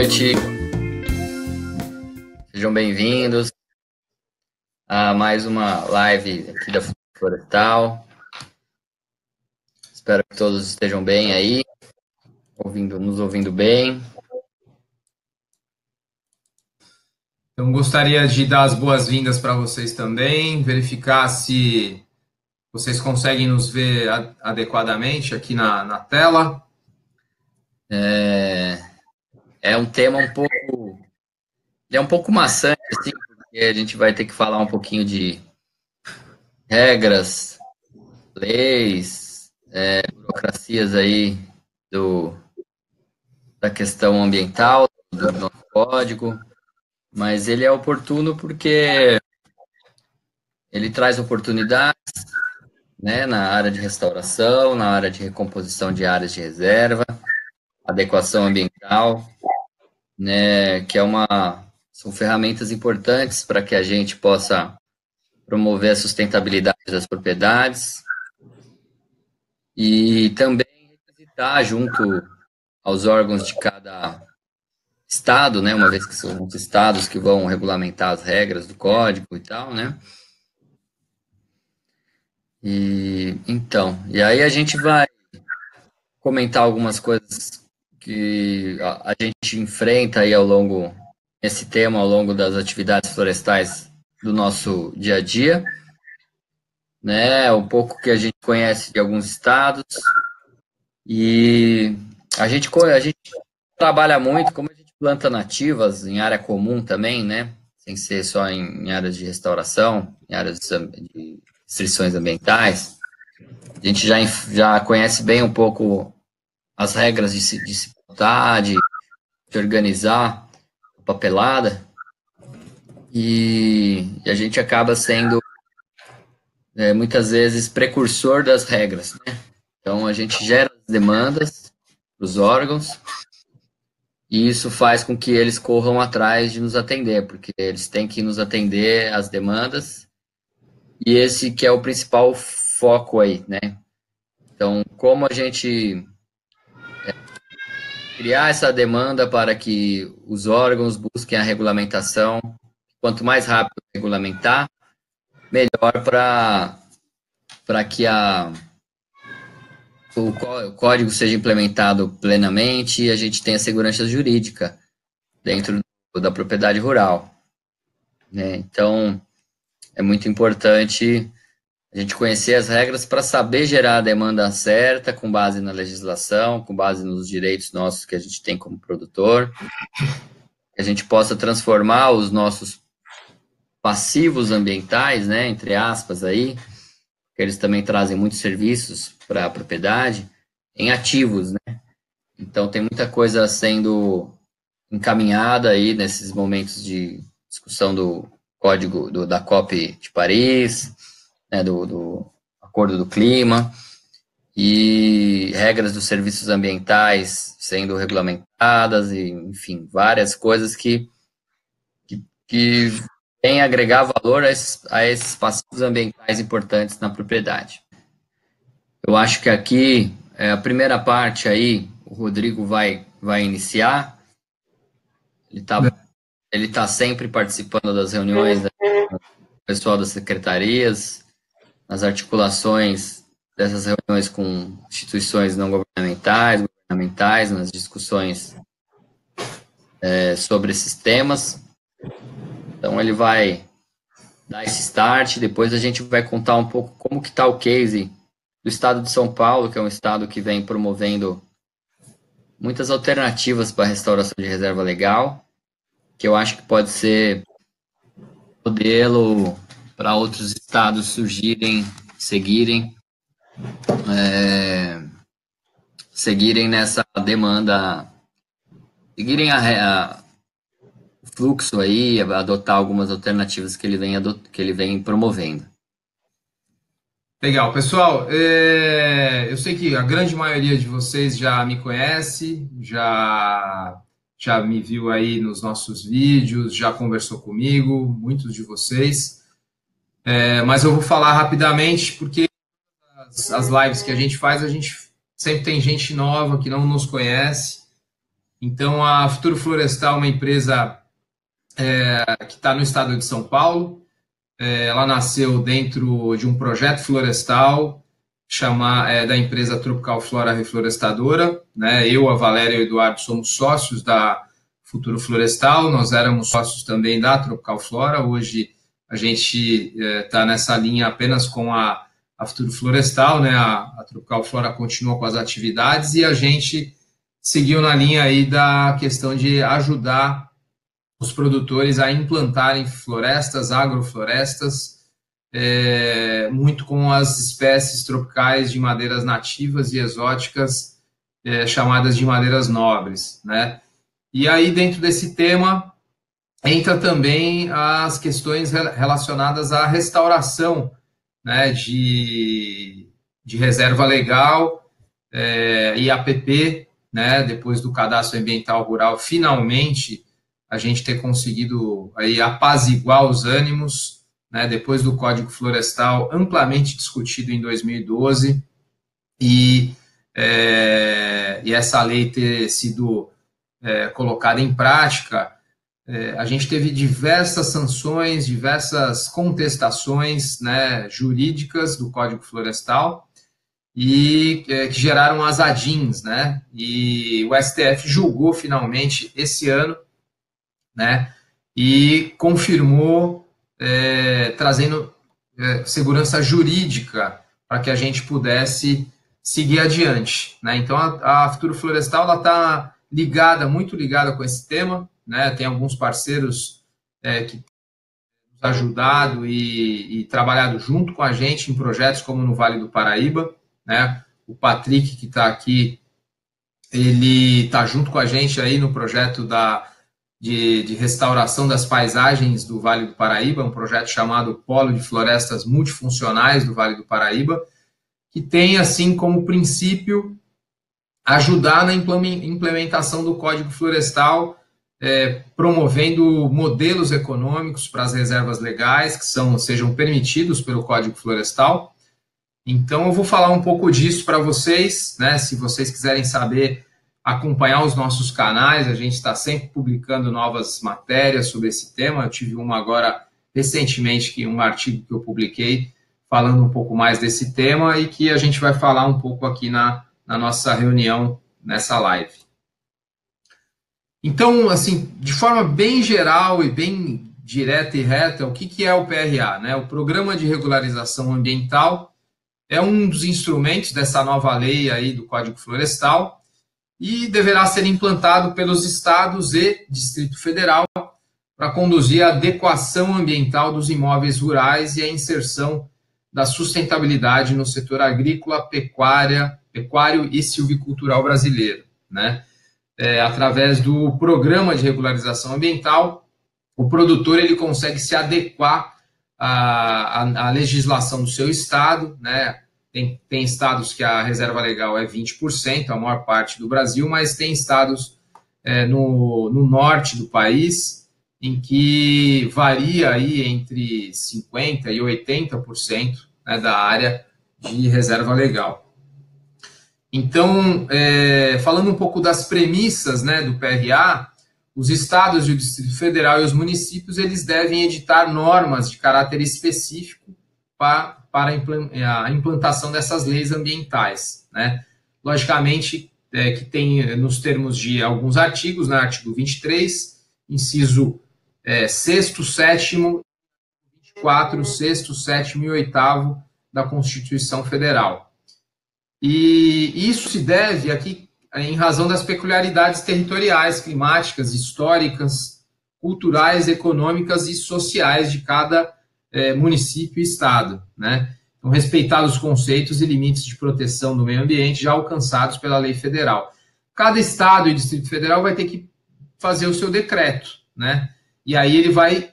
noite, sejam bem-vindos a mais uma live aqui da Florestal. Espero que todos estejam bem aí, nos ouvindo bem. Então, gostaria de dar as boas-vindas para vocês também, verificar se vocês conseguem nos ver adequadamente aqui na tela. É um tema um pouco maçante, assim, porque a gente vai ter que falar um pouquinho de regras, leis, burocracias aí da questão ambiental, do nosso código, mas ele é oportuno porque ele traz oportunidades, né, na área de restauração, na área de recomposição de áreas de reserva, adequação ambiental, né, que são ferramentas importantes para que a gente possa promover a sustentabilidade das propriedades e também requisitar junto aos órgãos de cada estado, né, uma vez que são os estados que vão regulamentar as regras do código e tal, né. E aí a gente vai comentar algumas coisas que a gente enfrenta aí esse tema ao longo das atividades florestais do nosso dia a dia, né, um pouco que a gente conhece de alguns estados, e a gente trabalha muito, como a gente planta nativas em área comum também, né, sem ser só em áreas de restauração, em áreas de restrições ambientais, a gente já conhece bem um pouco as regras de se plantar, de organizar a papelada, e a gente acaba sendo, muitas vezes, precursor das regras, né? Então, a gente gera demandas para os órgãos, e isso faz com que eles corram atrás de nos atender, porque eles têm que nos atender às demandas, e esse que é o principal foco aí, né? Então, como a gente criar essa demanda para que os órgãos busquem a regulamentação, quanto mais rápido regulamentar, melhor para que o código seja implementado plenamente e a gente tenha segurança jurídica dentro da propriedade rural, né? Então, é muito importante a gente conhecer as regras para saber gerar a demanda certa, com base na legislação, com base nos direitos nossos que a gente tem como produtor, que a gente possa transformar os nossos passivos ambientais, né, entre aspas aí, que eles também trazem muitos serviços para a propriedade, em ativos, né? Então, tem muita coisa sendo encaminhada aí nesses momentos de discussão do código da COP de Paris, né, do Acordo do Clima, e regras dos serviços ambientais sendo regulamentadas, e, enfim, várias coisas que têm a agregar valor a esses passivos ambientais importantes na propriedade. Eu acho que aqui, a primeira parte aí, o Rodrigo vai iniciar. Ele tá sempre participando das reuniões do pessoal das secretarias, nas articulações dessas reuniões com instituições não governamentais, nas discussões sobre esses temas. Então, ele vai dar esse start, depois a gente vai contar um pouco como que está o case do estado de São Paulo, que é um estado que vem promovendo muitas alternativas para a restauração de reserva legal, que eu acho que pode ser modelo para outros estados seguirem nessa demanda, seguirem o fluxo aí, adotar algumas alternativas que ele vem promovendo. Legal, pessoal, eu sei que a grande maioria de vocês já me conhece, já me viu aí nos nossos vídeos, já conversou comigo, muitos de vocês, mas eu vou falar rapidamente, porque as lives que a gente faz, a gente sempre tem gente nova que não nos conhece, Então, a Futuro Florestal é uma empresa que está no estado de São Paulo. Ela nasceu dentro de um projeto florestal da empresa Tropical Flora Reflorestadora, né? Eu, a Valéria e o Eduardo somos sócios da Futuro Florestal, nós éramos sócios também da Tropical Flora. Hoje a gente está nessa linha apenas com a Futuro Florestal, né? A Tropical Flora continua com as atividades e a gente seguiu na linha aí da questão de ajudar os produtores a implantarem florestas, agroflorestas, muito com as espécies tropicais de madeiras nativas e exóticas, chamadas de madeiras nobres, né? E aí, dentro desse tema, entra também as questões relacionadas à restauração, né, de reserva legal e APP, né, depois do Cadastro Ambiental Rural, finalmente a gente ter conseguido aí apaziguar os ânimos, né, depois do Código Florestal amplamente discutido em 2012 e essa lei ter sido colocada em prática. A gente teve diversas sanções, diversas contestações, né, jurídicas do Código Florestal e que geraram as ADINs, né? E o STF julgou finalmente esse ano, né? E confirmou, trazendo segurança jurídica para que a gente pudesse seguir adiante, né? Então a Futuro Florestal ela está muito ligada com esse tema, né? Tem alguns parceiros que nos ajudado e trabalhado junto com a gente em projetos como no Vale do Paraíba, né? O Patrick, que está aqui, ele está junto com a gente aí no projeto de restauração das paisagens do Vale do Paraíba, um projeto chamado Polo de Florestas Multifuncionais do Vale do Paraíba, que tem assim como princípio ajudar na implementação do Código Florestal, promovendo modelos econômicos para as reservas legais que sejam permitidos pelo Código Florestal. Então, eu vou falar um pouco disso para vocês, né? Se vocês quiserem saber, acompanhar os nossos canais, a gente está sempre publicando novas matérias sobre esse tema. Eu tive uma agora, recentemente, um artigo que eu publiquei falando um pouco mais desse tema e que a gente vai falar um pouco aqui na nossa reunião, nessa live. Então, assim, de forma bem geral e bem direta e reta, o que é o PRA, né? O Programa de Regularização Ambiental é um dos instrumentos dessa nova lei aí do Código Florestal e deverá ser implantado pelos estados e Distrito Federal para conduzir a adequação ambiental dos imóveis rurais e a inserção da sustentabilidade no setor agrícola, pecuário e silvicultural brasileiro, né? Através do Programa de Regularização Ambiental, o produtor ele consegue se adequar a legislação do seu estado, né? Tem estados que a reserva legal é 20%, a maior parte do Brasil, mas tem estados no norte do país em que varia aí entre 50% e 80%, né, da área de reserva legal. Então, falando um pouco das premissas, né, do PRA, os estados e o Distrito Federal e os municípios eles devem editar normas de caráter específico para a implantação dessas leis ambientais, né? Logicamente, que tem nos termos de alguns artigos, né? Artigo 23, inciso 6º, 7º, 24, 6º, 7º e 8º da Constituição Federal. E isso se deve aqui em razão das peculiaridades territoriais, climáticas, históricas, culturais, econômicas e sociais de cada município e estado, né? Então, respeitar os conceitos e limites de proteção do meio ambiente já alcançados pela lei federal. Cada estado e Distrito Federal vai ter que fazer o seu decreto, né? E aí ele vai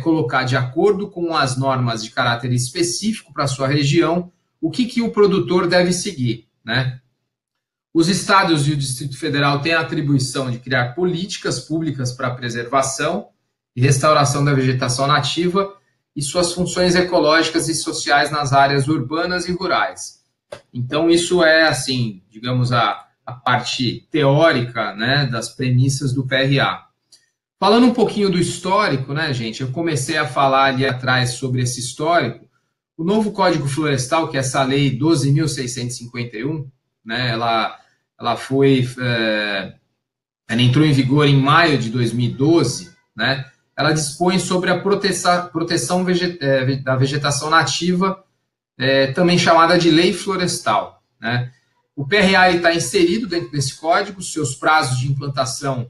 colocar de acordo com as normas de caráter específico para a sua região o que o produtor deve seguir, né? Os estados e o Distrito Federal têm a atribuição de criar políticas públicas para a preservação e restauração da vegetação nativa e suas funções ecológicas e sociais nas áreas urbanas e rurais. Então, isso é, assim, digamos, a a parte teórica, né, das premissas do PRA. Falando um pouquinho do histórico, né, gente, eu comecei a falar ali atrás sobre esse histórico. O novo Código Florestal, que é essa lei 12.651, né, ela entrou em vigor em maio de 2012, né, ela dispõe sobre a proteção da vegetação nativa, também chamada de lei florestal, né. O PRA está inserido dentro desse código, seus prazos de implantação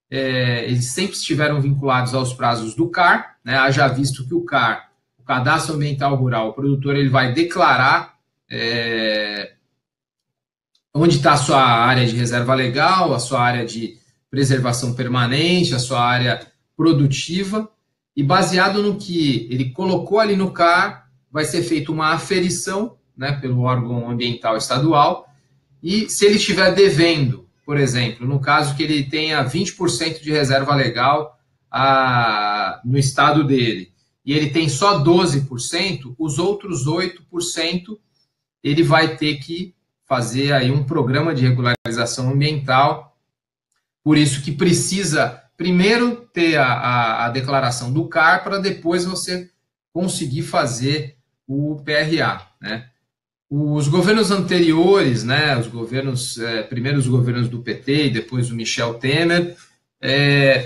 eles sempre estiveram vinculados aos prazos do CAR, né, haja visto que o CAR, o Cadastro Ambiental Rural, o produtor ele vai declarar onde está a sua área de reserva legal, a sua área de preservação permanente, a sua área produtiva, e baseado no que ele colocou ali no CAR, vai ser feita uma aferição, né, pelo órgão ambiental estadual, e se ele estiver devendo, por exemplo, no caso que ele tenha 20% de reserva legal no estado dele, e ele tem só 12%, os outros 8% ele vai ter que fazer aí um programa de regularização ambiental, por isso que precisa primeiro ter a declaração do CAR para depois você conseguir fazer o PRA, né? Os governos anteriores, né, primeiro os governos do PT e depois do Michel Temer,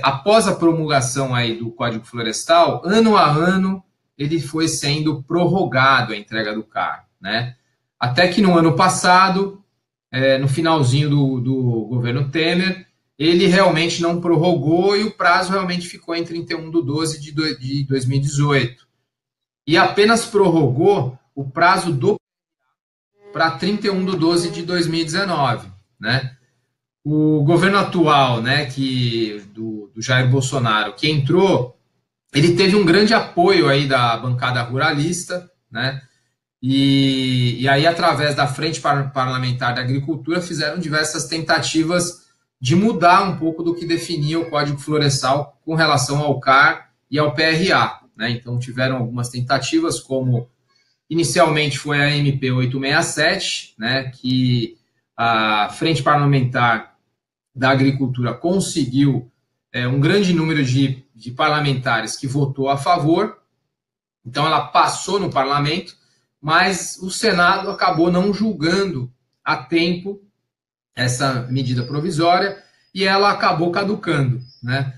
após a promulgação aí do Código Florestal, ano a ano ele foi sendo prorrogado a entrega do CAR, né? Até que no ano passado, no finalzinho do governo Temer, ele realmente não prorrogou e o prazo realmente ficou em 31/12 de 2018. E apenas prorrogou o prazo para 31/12 de 2019, né? O governo atual, né, do Jair Bolsonaro, que entrou, ele teve um grande apoio aí da bancada ruralista, né? E aí, através da Frente Parlamentar da Agricultura, fizeram diversas tentativas de mudar um pouco do que definia o Código Florestal com relação ao CAR e ao PRA, né? Então, tiveram algumas tentativas, como inicialmente foi a MP 867, né, que a Frente Parlamentar da Agricultura conseguiu um grande número de parlamentares que votou a favor, então ela passou no parlamento, mas o Senado acabou não julgando a tempo essa medida provisória e ela acabou caducando, né?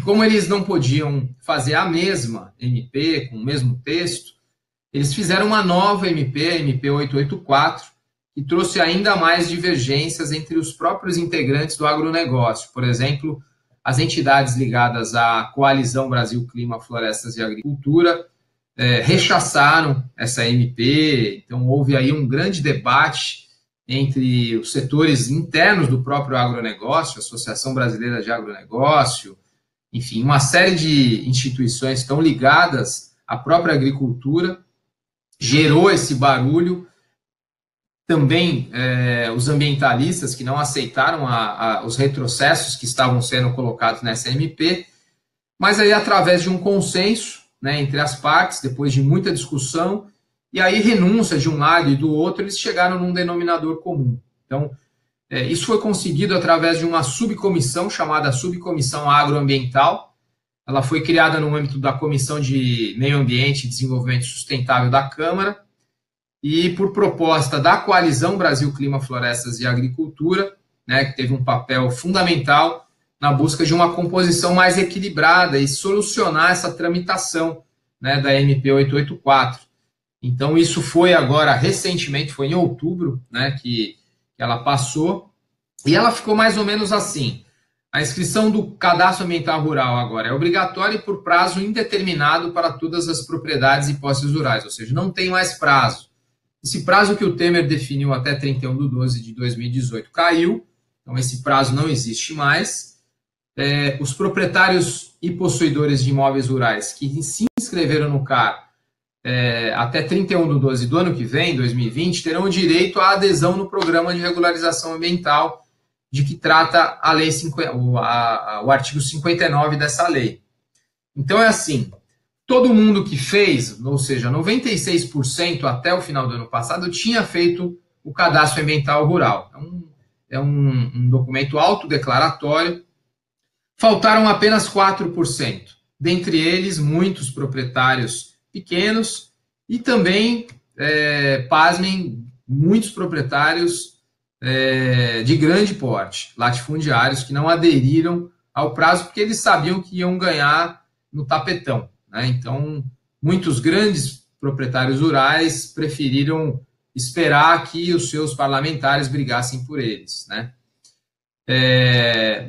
Como eles não podiam fazer a mesma MP, com o mesmo texto, eles fizeram uma nova MP, a MP 884, que trouxe ainda mais divergências entre os próprios integrantes do agronegócio. Por exemplo, as entidades ligadas à Coalizão Brasil Clima, Florestas e Agricultura rechaçaram essa MP, então houve aí um grande debate entre os setores internos do próprio agronegócio, Associação Brasileira de Agronegócio, enfim, uma série de instituições estão ligadas à própria agricultura, gerou esse barulho. Também os ambientalistas que não aceitaram os retrocessos que estavam sendo colocados nessa MP, mas aí através de um consenso, né, entre as partes, depois de muita discussão, e aí renúncia de um lado e do outro, eles chegaram num denominador comum. Então, isso foi conseguido através de uma subcomissão chamada Subcomissão Agroambiental. Ela foi criada no âmbito da Comissão de Meio Ambiente e Desenvolvimento Sustentável da Câmara e por proposta da Coalizão Brasil Clima, Florestas e Agricultura, né, que teve um papel fundamental na busca de uma composição mais equilibrada e solucionar essa tramitação, né, da MP 884. Então, isso foi agora, recentemente, foi em outubro, né, que ela passou, e ela ficou mais ou menos assim. A inscrição do Cadastro Ambiental Rural agora é obrigatória e por prazo indeterminado para todas as propriedades e posses rurais, ou seja, não tem mais prazo. Esse prazo que o Temer definiu até 31/12 de 2018 caiu, então esse prazo não existe mais. Os proprietários e possuidores de imóveis rurais que se inscreveram no CAR até 31/12 do ano que vem, 2020, terão direito à adesão no Programa de Regularização Ambiental, de que trata a lei o artigo 59 dessa lei. Então é assim, todo mundo que fez, ou seja, 96% até o final do ano passado, tinha feito o cadastro ambiental rural. Então, é um documento autodeclaratório. Faltaram apenas 4%. Dentre eles, muitos proprietários pequenos e também, pasmem, muitos proprietários de grande porte, latifundiários, que não aderiram ao prazo porque eles sabiam que iam ganhar no tapetão, né? Então, muitos grandes proprietários rurais preferiram esperar que os seus parlamentares brigassem por eles, né?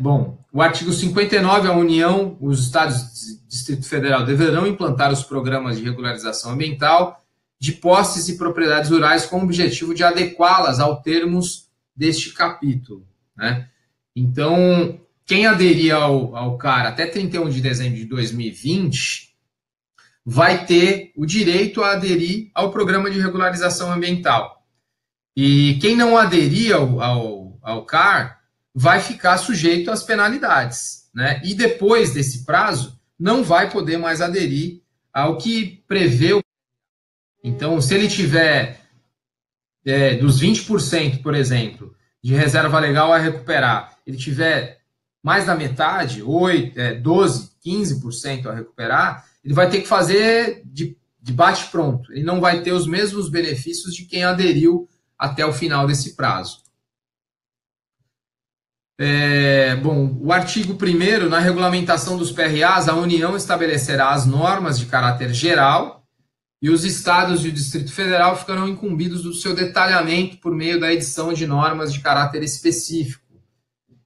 Bom, o artigo 59, a União, os Estados e Distrito Federal deverão implantar os programas de regularização ambiental de posses e propriedades rurais com o objetivo de adequá-las aos termos deste capítulo, né? Então, quem aderir ao CAR até 31 de dezembro de 2020 vai ter o direito a aderir ao programa de regularização ambiental. E quem não aderir ao CAR vai ficar sujeito às penalidades, né? E depois desse prazo, não vai poder mais aderir ao que prevê o... Então, se ele tiver dos 20%, por exemplo, de reserva legal a recuperar, ele tiver mais da metade, 12%, 15% a recuperar, ele vai ter que fazer de bate-pronto. Ele não vai ter os mesmos benefícios de quem aderiu até o final desse prazo. Bom, o artigo 1º, na regulamentação dos PRAs, a União estabelecerá as normas de caráter geral e os estados e o Distrito Federal ficarão incumbidos do seu detalhamento por meio da edição de normas de caráter específico,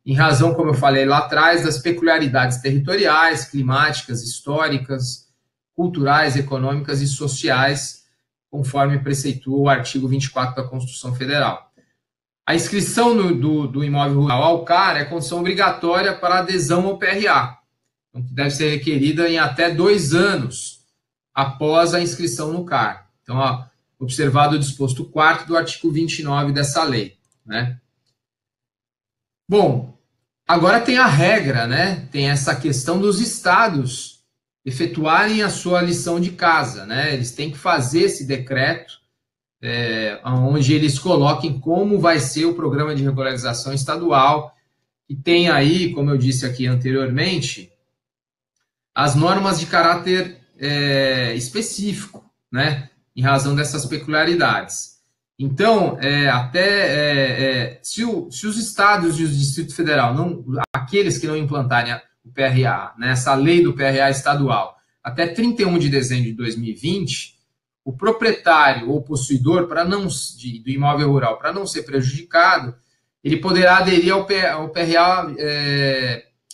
em razão, como eu falei lá atrás, das peculiaridades territoriais, climáticas, históricas, culturais, econômicas e sociais, conforme preceitua o artigo 24 da Constituição Federal. A inscrição do imóvel rural ao CAR é condição obrigatória para adesão ao PRA, então, que deve ser requerida em até 2 anos após a inscrição no CAR. Então, observado o disposto 4º do artigo 29 dessa lei, né? Bom, agora tem a regra, né? Tem essa questão dos estados efetuarem a sua lição de casa, né? Eles têm que fazer esse decreto, onde eles coloquem como vai ser o programa de regularização estadual, e tem aí, como eu disse aqui anteriormente, as normas de caráter específico, né? Em razão dessas peculiaridades. Então, se os estados e o Distrito Federal, aqueles que não implantarem o PRA, né, essa lei do PRA estadual, até 31 de dezembro de 2020, o proprietário ou possuidor do imóvel rural, para não ser prejudicado, ele poderá aderir ao PRA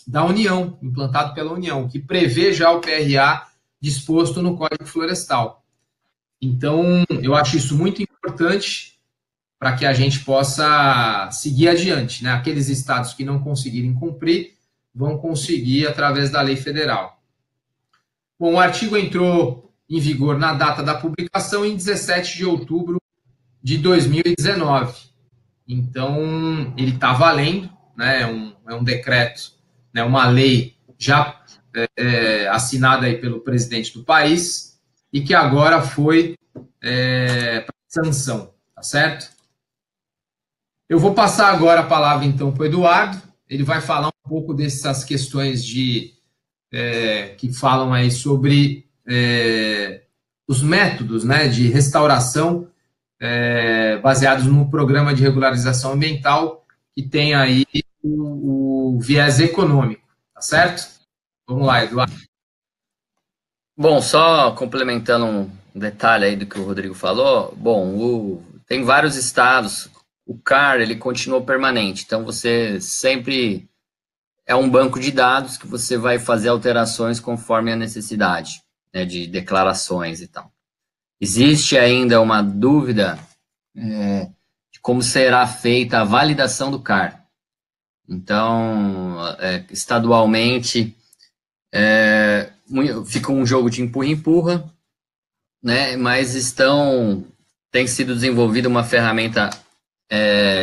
da União, implantado pela União, que prevê já o PRA disposto no Código Florestal. Então, eu acho isso muito importante para que a gente possa seguir adiante, né? Aqueles estados que não conseguirem cumprir vão conseguir através da lei federal. Bom, o artigo entrou em vigor na data da publicação em 17 de outubro de 2019. Então, ele está valendo, né? É um decreto, né? Uma lei já assinada aí pelo presidente do país e que agora foi para sanção, tá certo? Eu vou passar agora a palavra, então, para o Eduardo. Ele vai falar um pouco dessas questões que falam aí sobre os métodos, né, de restauração baseados no programa de regularização ambiental, que tem aí o viés econômico, tá certo? Vamos lá, Eduardo. Bom, só complementando um detalhe aí do que o Rodrigo falou, bom, tem vários estados, o CAR, ele continua permanente, então você sempre é um banco de dados que você vai fazer alterações conforme a necessidade, né, de declarações e tal. Existe ainda uma dúvida de como será feita a validação do CAR. Então, estadualmente, fica um jogo de empurra-empurra, né, mas tem sido desenvolvida uma ferramenta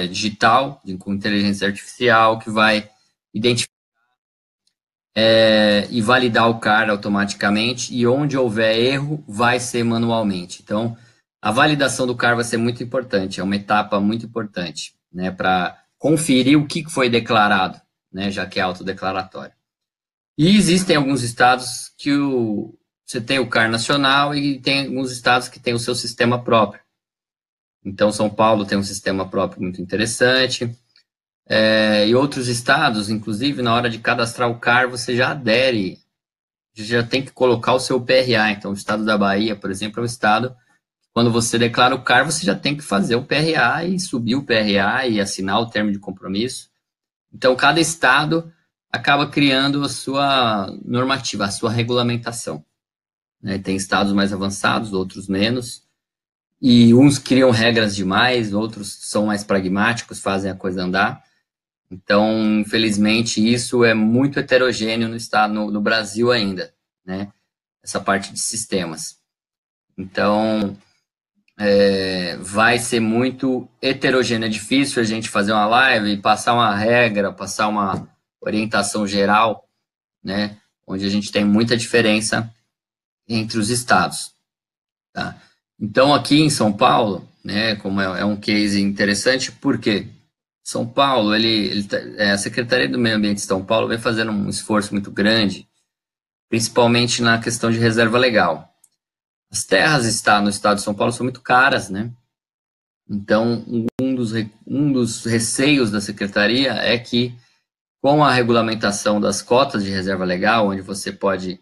digital, com inteligência artificial, que vai identificar e validar o CAR automaticamente, e onde houver erro, vai ser manualmente. Então, a validação do CAR vai ser muito importante, é uma etapa muito importante, né, para conferir o que foi declarado, né, já que é autodeclaratório. E existem alguns estados que você tem o CAR nacional e tem alguns estados que têm o seu sistema próprio. Então, São Paulo tem um sistema próprio muito interessante. E outros estados, inclusive, na hora de cadastrar o CAR, você já adere, já tem que colocar o seu PRA. Então, o estado da Bahia, por exemplo, é um estado, quando você declara o CAR, você já tem que fazer o PRA e subir o PRA e assinar o termo de compromisso. Então, cada estado acaba criando a sua normativa, a sua regulamentação. Né? Tem estados mais avançados, outros menos, e uns criam regras demais, outros são mais pragmáticos, fazem a coisa andar. Então, infelizmente, isso é muito heterogêneo no estado, no Brasil ainda, né? Essa parte de sistemas. Então, vai ser muito heterogêneo. É difícil a gente fazer uma live e passar uma regra, passar uma orientação geral, né? Onde a gente tem muita diferença entre os estados, tá? Então, aqui em São Paulo, né, como é um case interessante, por quê? São Paulo, a Secretaria do Meio Ambiente de São Paulo vem fazendo um esforço muito grande, principalmente na questão de reserva legal. As terras no estado de São Paulo são muito caras, né? Então, um dos receios da Secretaria é que, com a regulamentação das cotas de reserva legal, onde você pode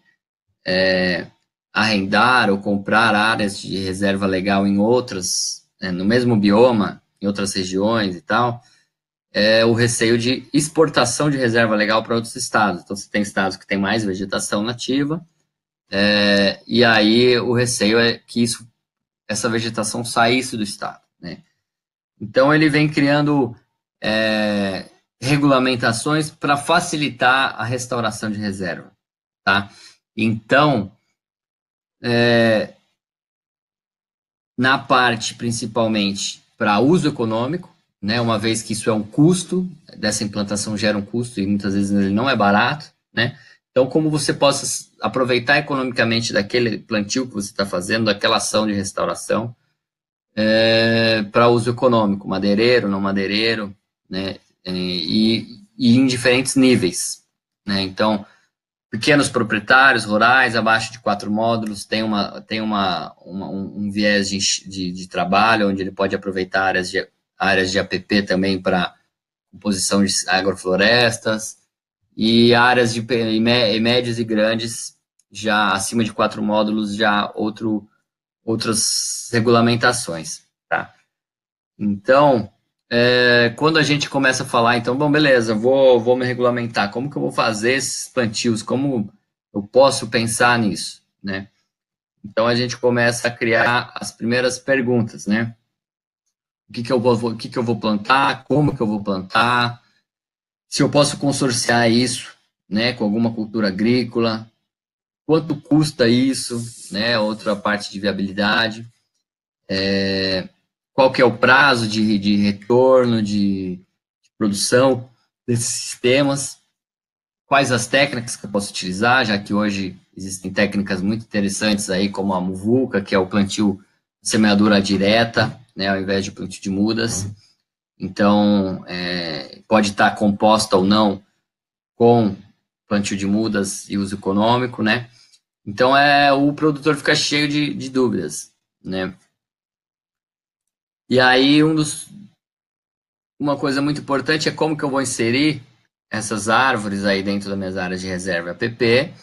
arrendar ou comprar áreas de reserva legal em outras, no mesmo bioma, em outras regiões e tal, o receio de exportação de reserva legal para outros estados. Então, você tem estados que têm mais vegetação nativa, e aí o receio é que essa vegetação saísse do estado, né? Então, ele vem criando regulamentações para facilitar a restauração de reserva, tá? Então, na parte, principalmente, para uso econômico, né, uma vez que isso é um custo, dessa implantação gera um custo e muitas vezes ele não é barato, né? Então, como você possa aproveitar economicamente daquele plantio que você está fazendo, daquela ação de restauração, para uso econômico, madeireiro, não madeireiro, né? E em diferentes níveis, né? Então, pequenos proprietários rurais, abaixo de 4 módulos, tem um viés de trabalho, onde ele pode aproveitar áreas de APP também para composição de agroflorestas, e áreas de médios e grandes, já acima de 4 módulos, já outras regulamentações, tá? Então, quando a gente começa a falar, então, bom, beleza, vou me regulamentar, como que eu vou fazer esses plantios, como eu posso pensar nisso, né? Então, a gente começa a criar as primeiras perguntas, né? O que que eu vou plantar, como que eu vou plantar, se eu posso consorciar isso, né, com alguma cultura agrícola, quanto custa isso, né, outra parte de viabilidade, qual que é o prazo de retorno, de produção desses sistemas, quais as técnicas que eu posso utilizar, já que hoje existem técnicas muito interessantes aí, como a muvuca, que é o plantio semeadura direta, né, ao invés de plantio de mudas. Então, pode estar composta ou não com plantio de mudas e uso econômico, né? Então, o produtor fica cheio de dúvidas, né? E aí, uma coisa muito importante é como que eu vou inserir essas árvores aí dentro das minhas áreas de reserva APP,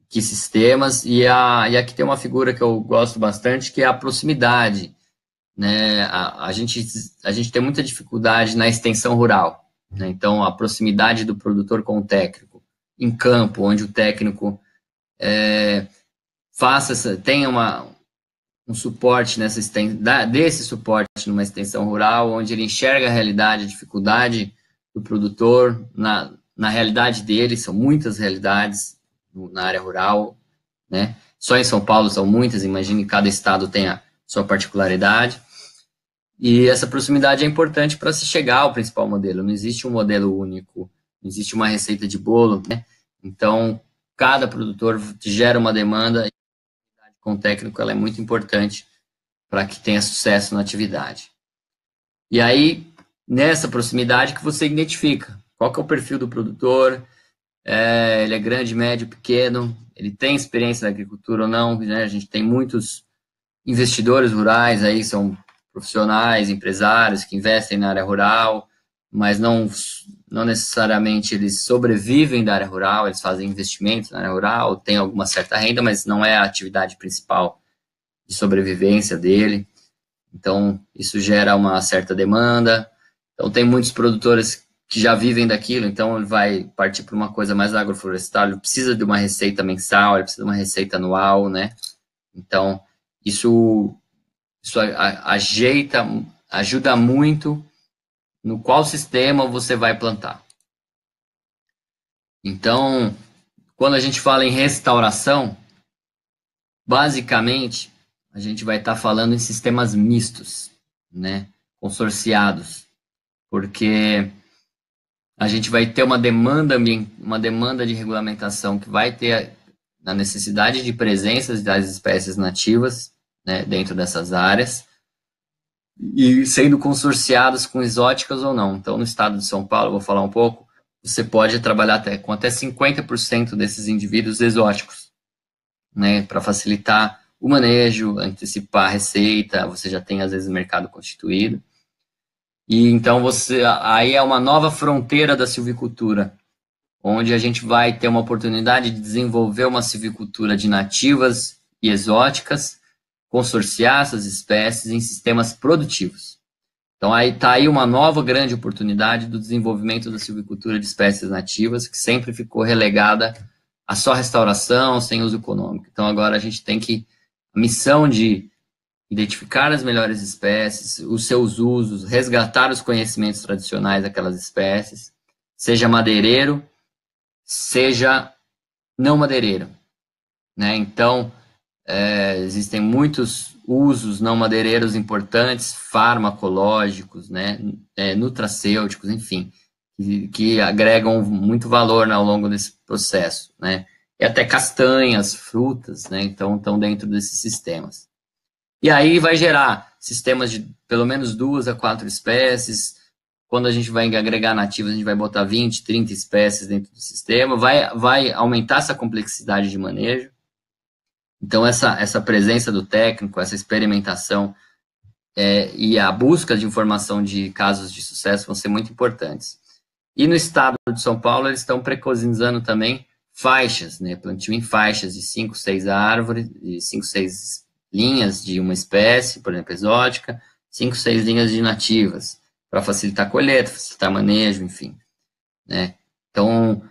que sistemas, e aqui tem uma figura que eu gosto bastante, que é a proximidade, né? A gente tem muita dificuldade na extensão rural, né? Então, a proximidade do produtor com o técnico, em campo, onde o técnico tenha um suporte desse suporte numa extensão rural, onde ele enxerga a realidade, a dificuldade do produtor, na realidade dele, são muitas realidades na área rural, né? Só em São Paulo são muitas, imagine que cada estado tem a sua particularidade, e essa proximidade é importante para se chegar ao principal modelo, não existe um modelo único, não existe uma receita de bolo, né? Então, cada produtor gera uma demanda, com o técnico ela é muito importante para que tenha sucesso na atividade. E aí, nessa proximidade que você identifica qual que é o perfil do produtor, ele é grande, médio, pequeno, ele tem experiência na agricultura ou não, né? A gente tem muitos investidores rurais aí, são profissionais, empresários que investem na área rural, mas não necessariamente eles sobrevivem da área rural, eles fazem investimentos na área rural, têm alguma certa renda, mas não é a atividade principal de sobrevivência dele. Então, isso gera uma certa demanda. Então, tem muitos produtores que já vivem daquilo, então ele vai partir para uma coisa mais agroflorestal, ele precisa de uma receita mensal, ele precisa de uma receita anual, né? Então, isso ajuda muito no qual sistema você vai plantar. Então, quando a gente fala em restauração, basicamente, a gente vai estar falando em sistemas mistos, né, consorciados, porque a gente vai ter uma demanda de regulamentação que vai ter a necessidade de presença das espécies nativas, né, dentro dessas áreas, e sendo consorciadas com exóticas ou não. Então, no estado de São Paulo, vou falar um pouco, você pode trabalhar com até 50% desses indivíduos exóticos, né, para facilitar o manejo, antecipar a receita, você já tem, às vezes, mercado constituído. E então, aí é uma nova fronteira da silvicultura, onde a gente vai ter uma oportunidade de desenvolver uma silvicultura de nativas e exóticas, consorciar essas espécies em sistemas produtivos. Então, aí está aí uma nova grande oportunidade do desenvolvimento da silvicultura de espécies nativas, que sempre ficou relegada a só restauração, sem uso econômico. Então, agora a gente tem a missão de identificar as melhores espécies, os seus usos, resgatar os conhecimentos tradicionais daquelas espécies, seja madeireiro, seja não madeireiro, né? Então, existem muitos usos não madeireiros importantes, farmacológicos, né? Nutracêuticos, enfim, que agregam muito valor, né, ao longo desse processo, né? E até castanhas, frutas, né? Então, estão dentro desses sistemas. E aí vai gerar sistemas de pelo menos 2 a 4 espécies. Quando a gente vai agregar nativas, a gente vai botar 20, 30 espécies dentro do sistema, vai aumentar essa complexidade de manejo. Então, essa presença do técnico, essa experimentação e a busca de informação de casos de sucesso vão ser muito importantes. E no estado de São Paulo, eles estão preconizando também faixas, né, plantio em faixas de 5, 6 árvores, de 5, 6 linhas de uma espécie, por exemplo, exótica, 5, 6 linhas de nativas, para facilitar a colheita, facilitar o manejo, enfim, né? Então,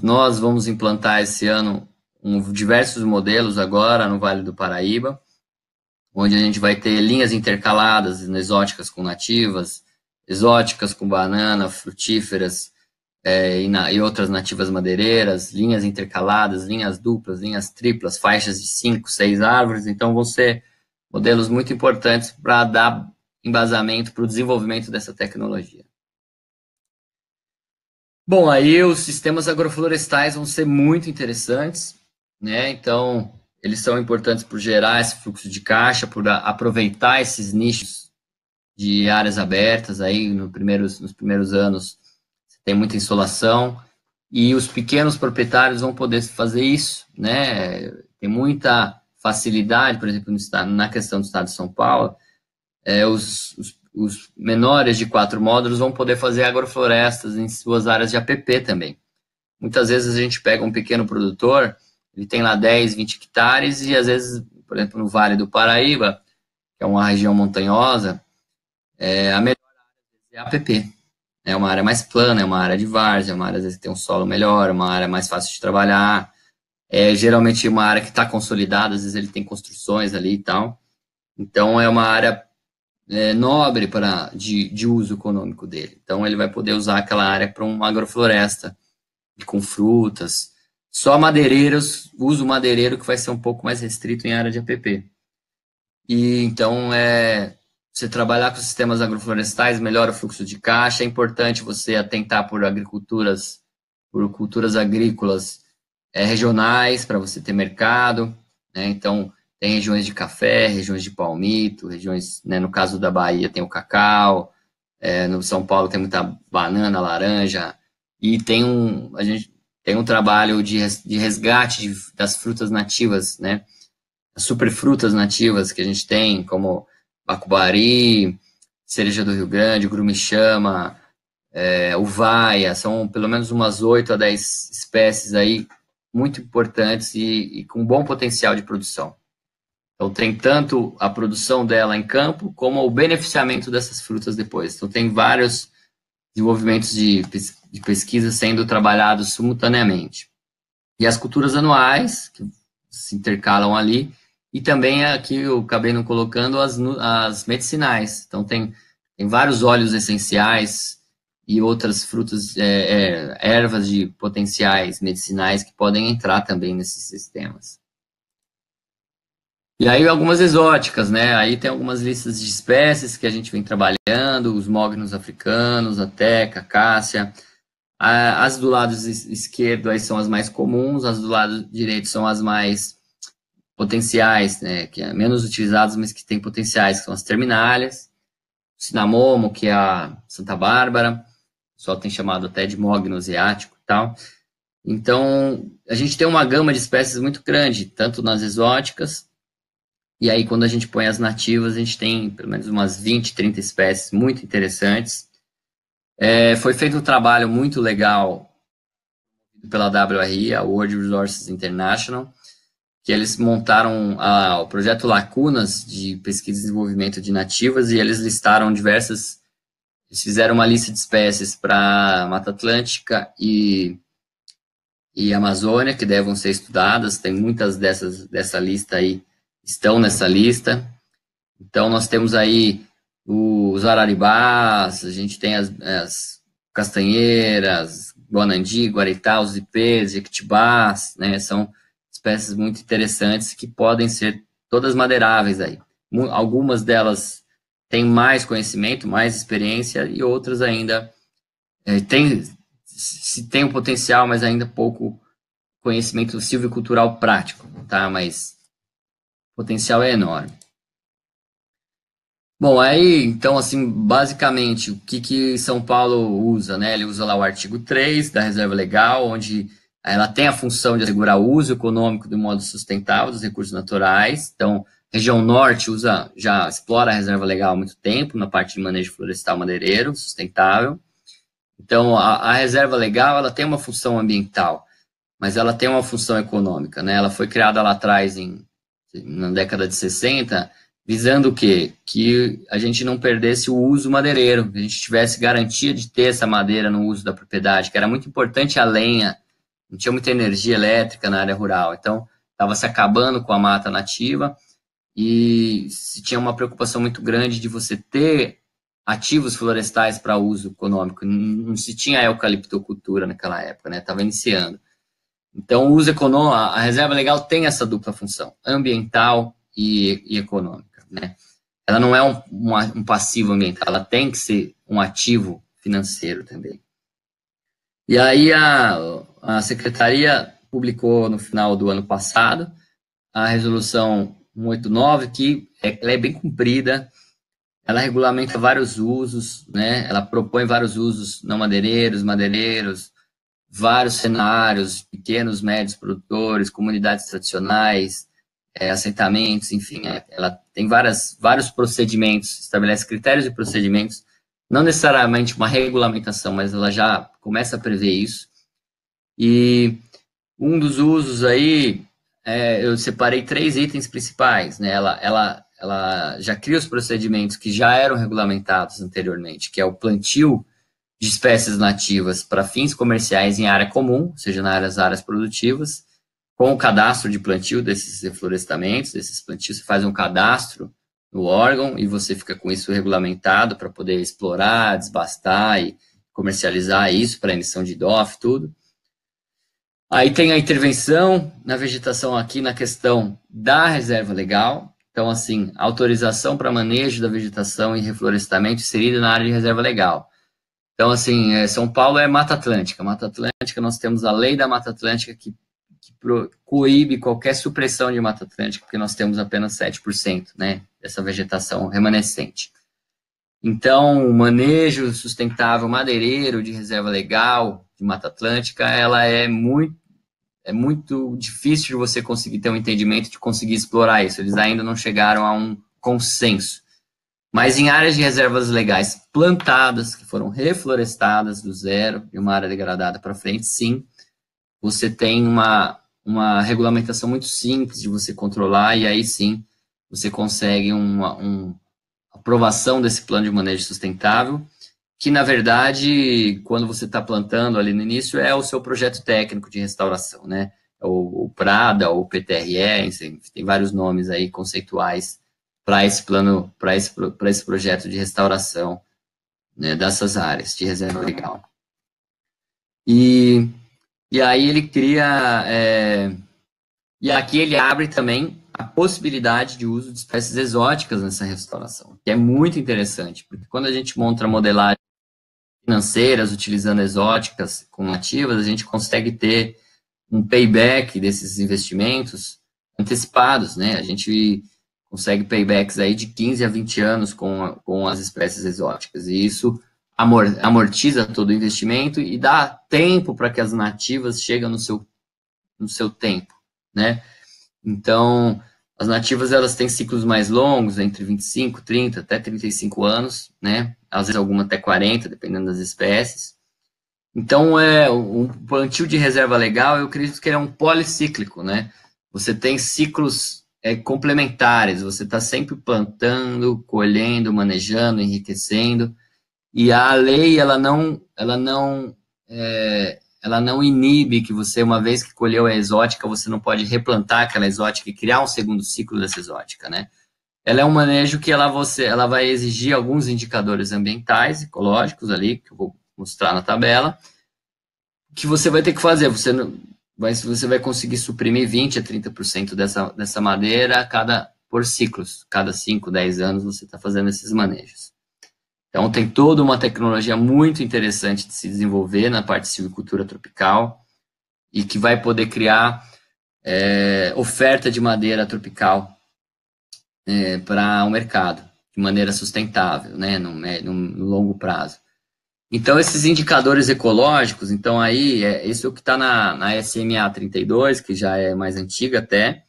nós vamos implantar esse ano diversos modelos agora no Vale do Paraíba, onde a gente vai ter linhas intercaladas, exóticas com nativas, exóticas com banana, frutíferas, e outras nativas madeireiras, linhas intercaladas, linhas duplas, linhas triplas, faixas de 5, 6 árvores. Então, vão ser modelos muito importantes para dar embasamento para o desenvolvimento dessa tecnologia. Bom, aí os sistemas agroflorestais vão ser muito interessantes, né? Então, eles são importantes por gerar esse fluxo de caixa, por aproveitar esses nichos de áreas abertas aí nos primeiros anos. Tem muita insolação, e os pequenos proprietários vão poder fazer isso, né? Tem muita facilidade, por exemplo, na questão do estado de São Paulo, os menores de 4 módulos vão poder fazer agroflorestas em suas áreas de APP também. Muitas vezes a gente pega um pequeno produtor, ele tem lá 10, 20 hectares, e às vezes, por exemplo, no Vale do Paraíba, que é uma região montanhosa, a melhor área é a APP. É uma área mais plana, é uma área de várzea, é uma área às vezes que tem um solo melhor, uma área mais fácil de trabalhar. Geralmente uma área que está consolidada, às vezes ele tem construções ali e tal. Então é uma área nobre de uso econômico dele. Então ele vai poder usar aquela área para uma agrofloresta com frutas. Só madeireiros, uso madeireiro que vai ser um pouco mais restrito em área de APP. E então você trabalhar com sistemas agroflorestais melhora o fluxo de caixa. É importante você atentar por culturas agrícolas regionais, para você ter mercado, né? Então, tem regiões de café, regiões de palmito, regiões, né, no caso da Bahia tem o cacau, no São Paulo tem muita banana, laranja, e a gente tem um trabalho de resgate das frutas nativas, né? As superfrutas nativas que a gente tem, como bacubari, cereja do Rio Grande, grumichama, uvaia, são pelo menos umas 8 a 10 espécies aí muito importantes e com bom potencial de produção. Então, tem tanto a produção dela em campo, como o beneficiamento dessas frutas depois. Então, tem vários desenvolvimentos de pesquisa sendo trabalhados simultaneamente. E as culturas anuais, que se intercalam ali, e também aqui eu acabei não colocando as medicinais. Então, tem vários óleos essenciais e outras frutas, ervas de potenciais medicinais que podem entrar também nesses sistemas. E aí algumas exóticas, né? Aí tem algumas listas de espécies que a gente vem trabalhando, os mognos africanos, a teca, a cássia. As do lado esquerdo aí são as mais comuns, as do lado direito são as mais potenciais, né? Que é menos utilizadas, mas que têm potenciais, que são as terminálias. O cinamomo, que é a Santa Bárbara, só tem chamado até de mogno asiático e tal. Então, a gente tem uma gama de espécies muito grande, tanto nas exóticas. E aí, quando a gente põe as nativas, a gente tem pelo menos umas 20, 30 espécies muito interessantes. Foi feito um trabalho muito legal pela WRI, a World Resources International, que eles montaram o projeto Lacunas de pesquisa e desenvolvimento de nativas, e eles listaram eles fizeram uma lista de espécies para Mata Atlântica e Amazônia, que devem ser estudadas. Tem muitas dessa lista aí, estão nessa lista. Então, nós temos aí os araribás, a gente tem as castanheiras, guanandi, guaritá, os ipês, jequitibás, né? São espécies muito interessantes que podem ser todas madeiráveis aí. Algumas delas têm mais conhecimento, mais experiência, e outras ainda têm um potencial, mas ainda pouco conhecimento silvicultural prático, tá? Mas o potencial é enorme. Bom, aí, então, assim, basicamente, o que São Paulo usa, né? Ele usa lá o artigo 3 da Reserva Legal, onde ela tem a função de assegurar o uso econômico do modo sustentável dos recursos naturais. Então, região norte já explora a Reserva Legal há muito tempo, na parte de manejo florestal madeireiro, sustentável. Então, a Reserva Legal, ela tem uma função ambiental, mas ela tem uma função econômica, né? Ela foi criada lá atrás, na década de 60, visando o quê? Que a gente não perdesse o uso madeireiro, que a gente tivesse garantia de ter essa madeira no uso da propriedade, que era muito importante a lenha, não tinha muita energia elétrica na área rural, então estava se acabando com a mata nativa e se tinha uma preocupação muito grande de você ter ativos florestais para uso econômico. Não se tinha eucaliptocultura naquela época, né? Estava iniciando. Então, o uso econômico, a reserva legal tem essa dupla função, ambiental e econômica, né? Ela não é um passivo ambiental, ela tem que ser um ativo financeiro também. E aí a Secretaria publicou no final do ano passado a resolução 189, que ela é bem cumprida, ela regulamenta vários usos, né? Ela propõe vários usos não madeireiros, vários cenários, pequenos, médios produtores, comunidades tradicionais, assentamentos, enfim, ela tem vários procedimentos, estabelece critérios e procedimentos, não necessariamente uma regulamentação, mas ela já começa a prever isso. E um dos usos aí, eu separei 3 itens principais, né? Ela já cria os procedimentos que já eram regulamentados anteriormente, que é o plantio de espécies nativas para fins comerciais em área comum, ou seja, nas áreas produtivas, com o cadastro de plantio desses reflorestamentos, desses plantios, você faz um cadastro no órgão e você fica com isso regulamentado para poder explorar, desbastar e comercializar isso para emissão de DOF, tudo. Aí tem a intervenção na vegetação aqui na questão da reserva legal. Então, assim, autorização para manejo da vegetação e reflorestamento inserida na área de reserva legal. Então, assim, São Paulo é Mata Atlântica. Mata Atlântica, nós temos a lei da Mata Atlântica que coíbe qualquer supressão de Mata Atlântica, porque nós temos apenas 7%, né, dessa vegetação remanescente. Então, o manejo sustentável madeireiro de reserva legal de Mata Atlântica, ela é muito difícil de você conseguir ter um entendimento de conseguir explorar isso. Eles ainda não chegaram a um consenso. Mas em áreas de reservas legais plantadas, que foram reflorestadas do zero, de uma área degradada para frente, sim, você tem uma regulamentação muito simples de você controlar, e aí sim você consegue uma aprovação desse plano de manejo sustentável, que na verdade, quando você está plantando ali no início, é o seu projeto técnico de restauração, né? O PRADA, ou o PTRE, enfim, tem vários nomes aí conceituais para esse plano, para esse projeto de restauração, né, dessas áreas de reserva legal. E aí ele cria, e aqui ele abre também a possibilidade de uso de espécies exóticas nessa restauração, que é muito interessante, porque quando a gente monta modelagem financeiras utilizando exóticas com nativas, a gente consegue ter um payback desses investimentos antecipados, né? A gente consegue paybacks aí de 15 a 20 anos com as espécies exóticas, e isso amortiza todo o investimento e dá tempo para que as nativas cheguem no seu tempo, né? Então, as nativas, elas têm ciclos mais longos, entre 25, 30, até 35 anos, né? Às vezes alguma até 40, dependendo das espécies. Então, um plantio de reserva legal, eu acredito que ele é um policíclico, né? Você tem ciclos complementares, você está sempre plantando, colhendo, manejando, enriquecendo, e a lei, ela não inibe que você, uma vez que colheu a exótica, você não pode replantar aquela exótica e criar um segundo ciclo dessa exótica, né? Ela é um manejo que ela vai exigir alguns indicadores ambientais, ecológicos ali, que eu vou mostrar na tabela, que você vai ter que fazer. Você vai conseguir suprimir 20% a 30% dessa madeira por ciclos. Cada 5, 10 anos você está fazendo esses manejos. Então, tem toda uma tecnologia muito interessante de se desenvolver na parte de silvicultura tropical e que vai poder criar oferta de madeira tropical para o mercado, de maneira sustentável, né, no longo prazo. Então, esses indicadores ecológicos, então aí, esse é o que está na SMA 32, que já é mais antiga até,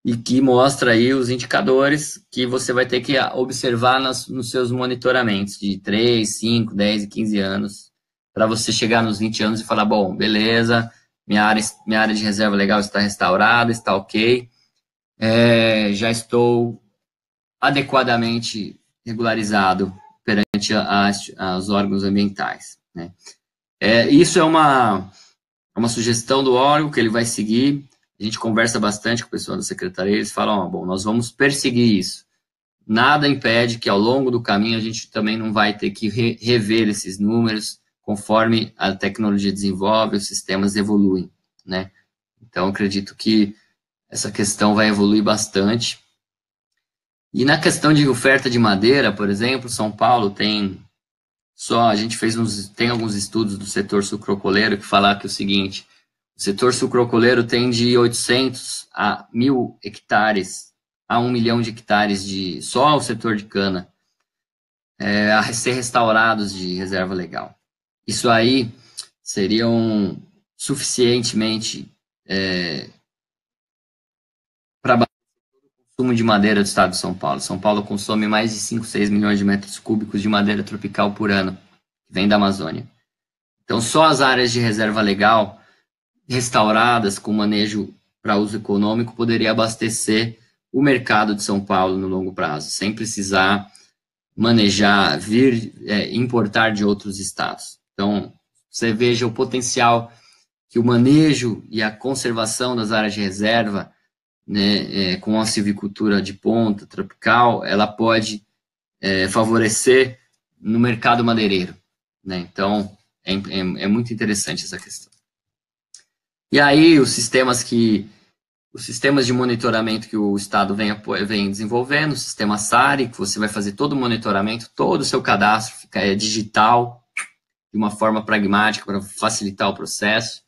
e que mostra aí os indicadores que você vai ter que observar nos seus monitoramentos de 3, 5, 10 e 15 anos, para você chegar nos 20 anos e falar, bom, beleza, minha área de reserva legal está restaurada, está ok, já estou adequadamente regularizado perante os órgãos ambientais, né? Isso é uma sugestão do órgão que ele vai seguir. A gente conversa bastante com o pessoal da secretaria, eles falam, bom, nós vamos perseguir isso. Nada impede que ao longo do caminho a gente também não vai ter que rever esses números conforme a tecnologia desenvolve, os sistemas evoluem, né? Então, acredito que essa questão vai evoluir bastante. E na questão de oferta de madeira, por exemplo, São Paulo a gente tem alguns estudos do setor sucrocoleiro que falam que é o seguinte: o setor sucrocoleiro tem de 800 a 1.000 hectares, a 1 milhão de hectares só o setor de cana, a ser restaurados de reserva legal. Isso aí seriam suficientemente para abastecer o consumo de madeira do estado de São Paulo. São Paulo consome mais de 5, 6 milhões de metros cúbicos de madeira tropical por ano, que vem da Amazônia. Então, só as áreas de reserva legal restauradas com manejo para uso econômico poderia abastecer o mercado de São Paulo no longo prazo, sem precisar manejar, importar de outros estados. Então, você veja o potencial que o manejo e a conservação das áreas de reserva, né, com a silvicultura de ponta tropical, ela pode favorecer no mercado madeireiro, né? Então, é muito interessante essa questão. E aí, os sistemas de monitoramento que o Estado vem desenvolvendo, o sistema SARI, que você vai fazer todo o monitoramento, todo o seu cadastro fica digital, de uma forma pragmática para facilitar o processo,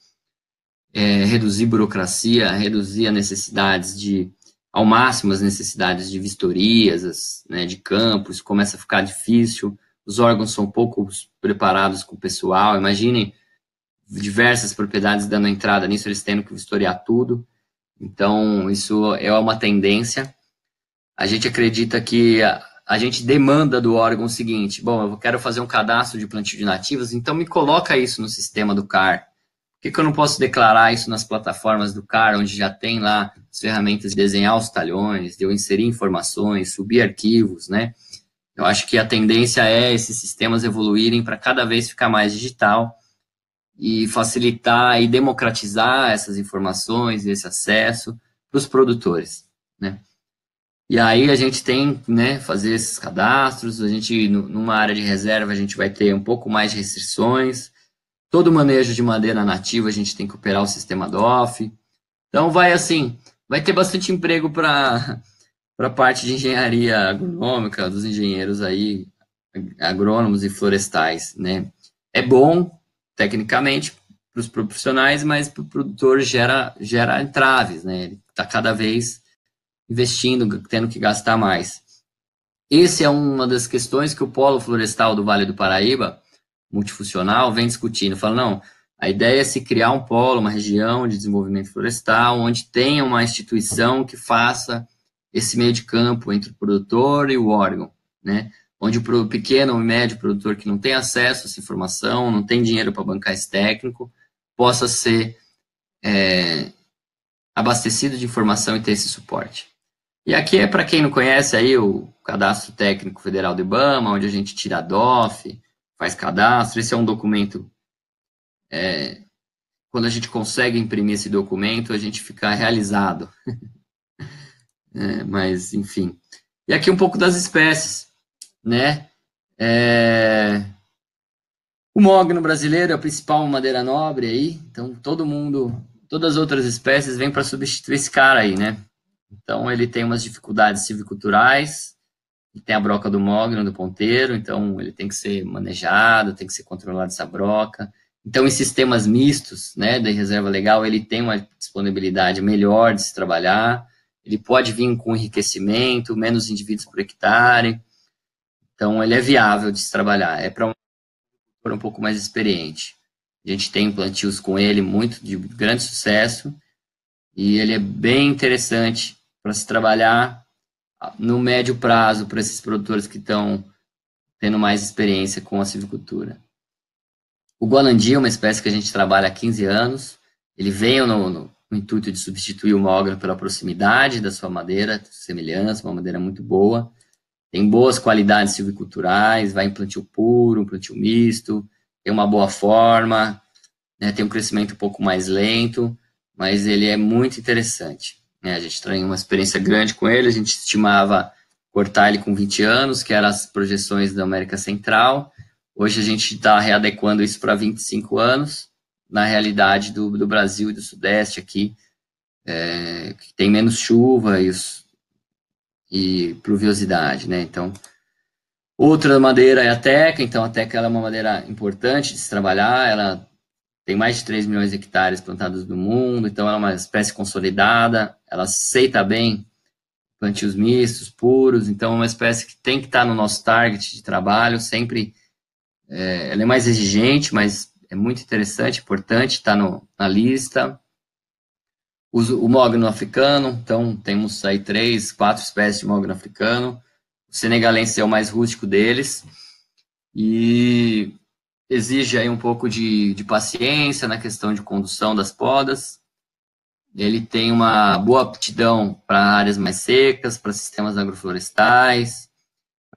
reduzir burocracia, reduzir as necessidades de ao máximo as necessidades de vistorias, né, de campos, começa a ficar difícil, os órgãos são pouco preparados com o pessoal, imaginem diversas propriedades dando entrada nisso, eles tendo que vistoriar tudo, então isso é uma tendência. A gente acredita que a gente demanda do órgão o seguinte, bom, eu quero fazer um cadastro de plantio de nativas, então me coloca isso no sistema do CAR. Por que eu não posso declarar isso nas plataformas do CAR, onde já tem lá as ferramentas de desenhar os talhões, de eu inserir informações, subir arquivos, né? Eu acho que a tendência é esses sistemas evoluírem para cada vez ficar mais digital e facilitar e democratizar essas informações e esse acesso para os produtores, né? E aí a gente tem, né, fazer esses cadastros, a gente, numa área de reserva, a gente vai ter um pouco mais de restrições, todo manejo de madeira nativa a gente tem que operar o sistema DOF, então vai assim, vai ter bastante emprego para a parte de engenharia agronômica, dos engenheiros aí, agrônomos e florestais, né? É bom, tecnicamente, para os profissionais, mas para o produtor gera entraves, né? Ele está cada vez investindo, tendo que gastar mais. Essa é uma das questões que o Polo Florestal do Vale do Paraíba, multifuncional, vem discutindo. Fala, não, a ideia é se criar um polo, uma região de desenvolvimento florestal, onde tenha uma instituição que faça esse meio de campo entre o produtor e o órgão, né? Onde o pequeno e médio produtor que não tem acesso a essa informação, não tem dinheiro para bancar esse técnico, possa ser abastecido de informação e ter esse suporte. E aqui é para quem não conhece aí o Cadastro Técnico Federal do IBAMA, onde a gente tira a DOF, faz cadastro. Esse é um documento, quando a gente consegue imprimir esse documento, a gente fica realizado. Mas, enfim. E aqui um pouco das espécies, né? O mogno brasileiro é a principal madeira nobre aí, então todas as outras espécies vêm para substituir esse cara aí, né? Então, ele tem umas dificuldades silviculturais, tem a broca do mogno, do ponteiro, então ele tem que ser manejado, tem que ser controlado essa broca. Então, em sistemas mistos, né, da reserva legal, ele tem uma disponibilidade melhor de se trabalhar, ele pode vir com enriquecimento, menos indivíduos por hectare, então ele é viável de se trabalhar, é para um pouco mais experiente. A gente tem plantios com ele muito de grande sucesso, e ele é bem interessante para se trabalhar no médio prazo para esses produtores que estão tendo mais experiência com a silvicultura. O guanandi é uma espécie que a gente trabalha há 15 anos, ele veio no intuito de substituir o mogno pela proximidade da sua madeira, semelhança, uma madeira muito boa, tem boas qualidades silviculturais, vai em plantio puro, um plantio misto, tem uma boa forma, né, tem um crescimento um pouco mais lento, mas ele é muito interessante. A gente tem uma experiência grande com ele, a gente estimava cortar ele com 20 anos, que eram as projeções da América Central. Hoje a gente está readequando isso para 25 anos, na realidade do Brasil e do Sudeste aqui, que tem menos chuva e pluviosidade, né? Então, outra madeira é a teca, então a teca ela é uma madeira importante de se trabalhar, ela tem mais de 3 milhões de hectares plantados no mundo, então ela é uma espécie consolidada, ela aceita bem plantios mistos, puros, então é uma espécie que tem que estar no nosso target de trabalho, sempre, ela é mais exigente, mas é muito interessante, importante, está na lista. O mogno africano, então temos aí 3, 4 espécies de mogno africano, o senegalense é o mais rústico deles, e exige aí um pouco de paciência na questão de condução das podas. Ele tem uma boa aptidão para áreas mais secas, para sistemas agroflorestais,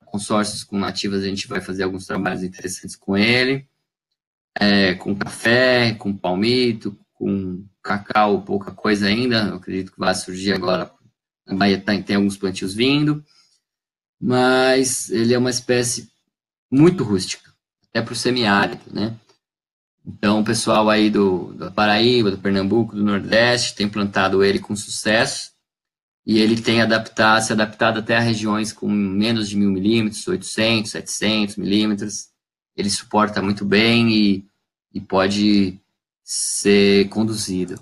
consórcios com nativas, a gente vai fazer alguns trabalhos interessantes com ele, com café, com palmito, com cacau, pouca coisa ainda, eu acredito que vai surgir agora, na Bahia tem alguns plantios vindo, mas ele é uma espécie muito rústica, até para o semiárido, né? Então, o pessoal aí da Paraíba, do Pernambuco, do Nordeste, tem plantado ele com sucesso, e ele tem se adaptado até a regiões com menos de 1.000 milímetros, 800, 700 milímetros. Ele suporta muito bem e pode ser conduzido.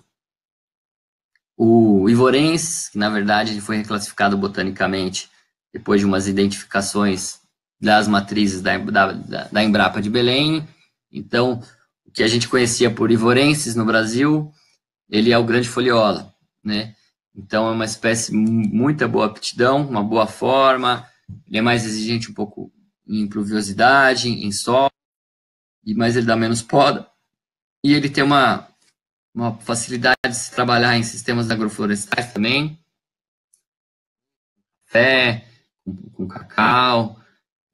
O Ivorensis, que na verdade ele foi reclassificado botanicamente depois de umas identificações das matrizes da Embrapa de Belém. Então, o que a gente conhecia por Ivorensis no Brasil, ele é o grande foliola, né? Então, é uma espécie muita boa aptidão, uma boa forma, ele é mais exigente um pouco em pluviosidade, em sol, mas ele dá menos poda, e ele tem uma facilidade de se trabalhar em sistemas agroflorestais também, café, com cacau,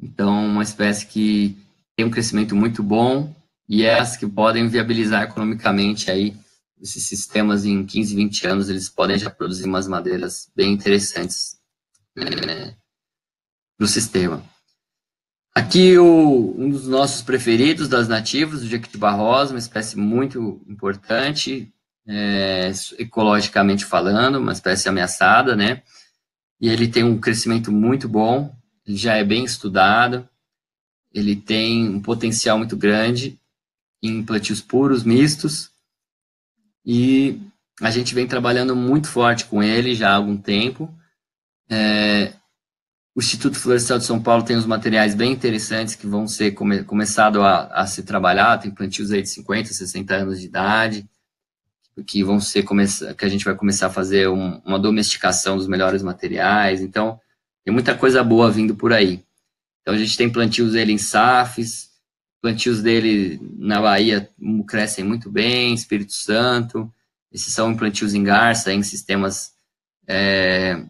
então uma espécie que tem um crescimento muito bom, e é as que podem viabilizar economicamente aí esses sistemas em 15, 20 anos, eles podem já produzir umas madeiras bem interessantes, né, para o sistema. Aqui um dos nossos preferidos das nativas, o Jequitibá rosa, uma espécie muito importante, ecologicamente falando, uma espécie ameaçada, né? E ele tem um crescimento muito bom, ele já é bem estudado, ele tem um potencial muito grande em plantios puros, mistos, e a gente vem trabalhando muito forte com ele já há algum tempo. O Instituto Florestal de São Paulo tem uns materiais bem interessantes que vão ser começado a se trabalhar, tem plantios aí de 50, 60 anos de idade, que vão ser que a gente vai começar a fazer uma domesticação dos melhores materiais. Então, tem muita coisa boa vindo por aí. Então, a gente tem plantios dele em SAFs, plantios dele na Bahia crescem muito bem, Espírito Santo. Esses são plantios em garça, em sistemas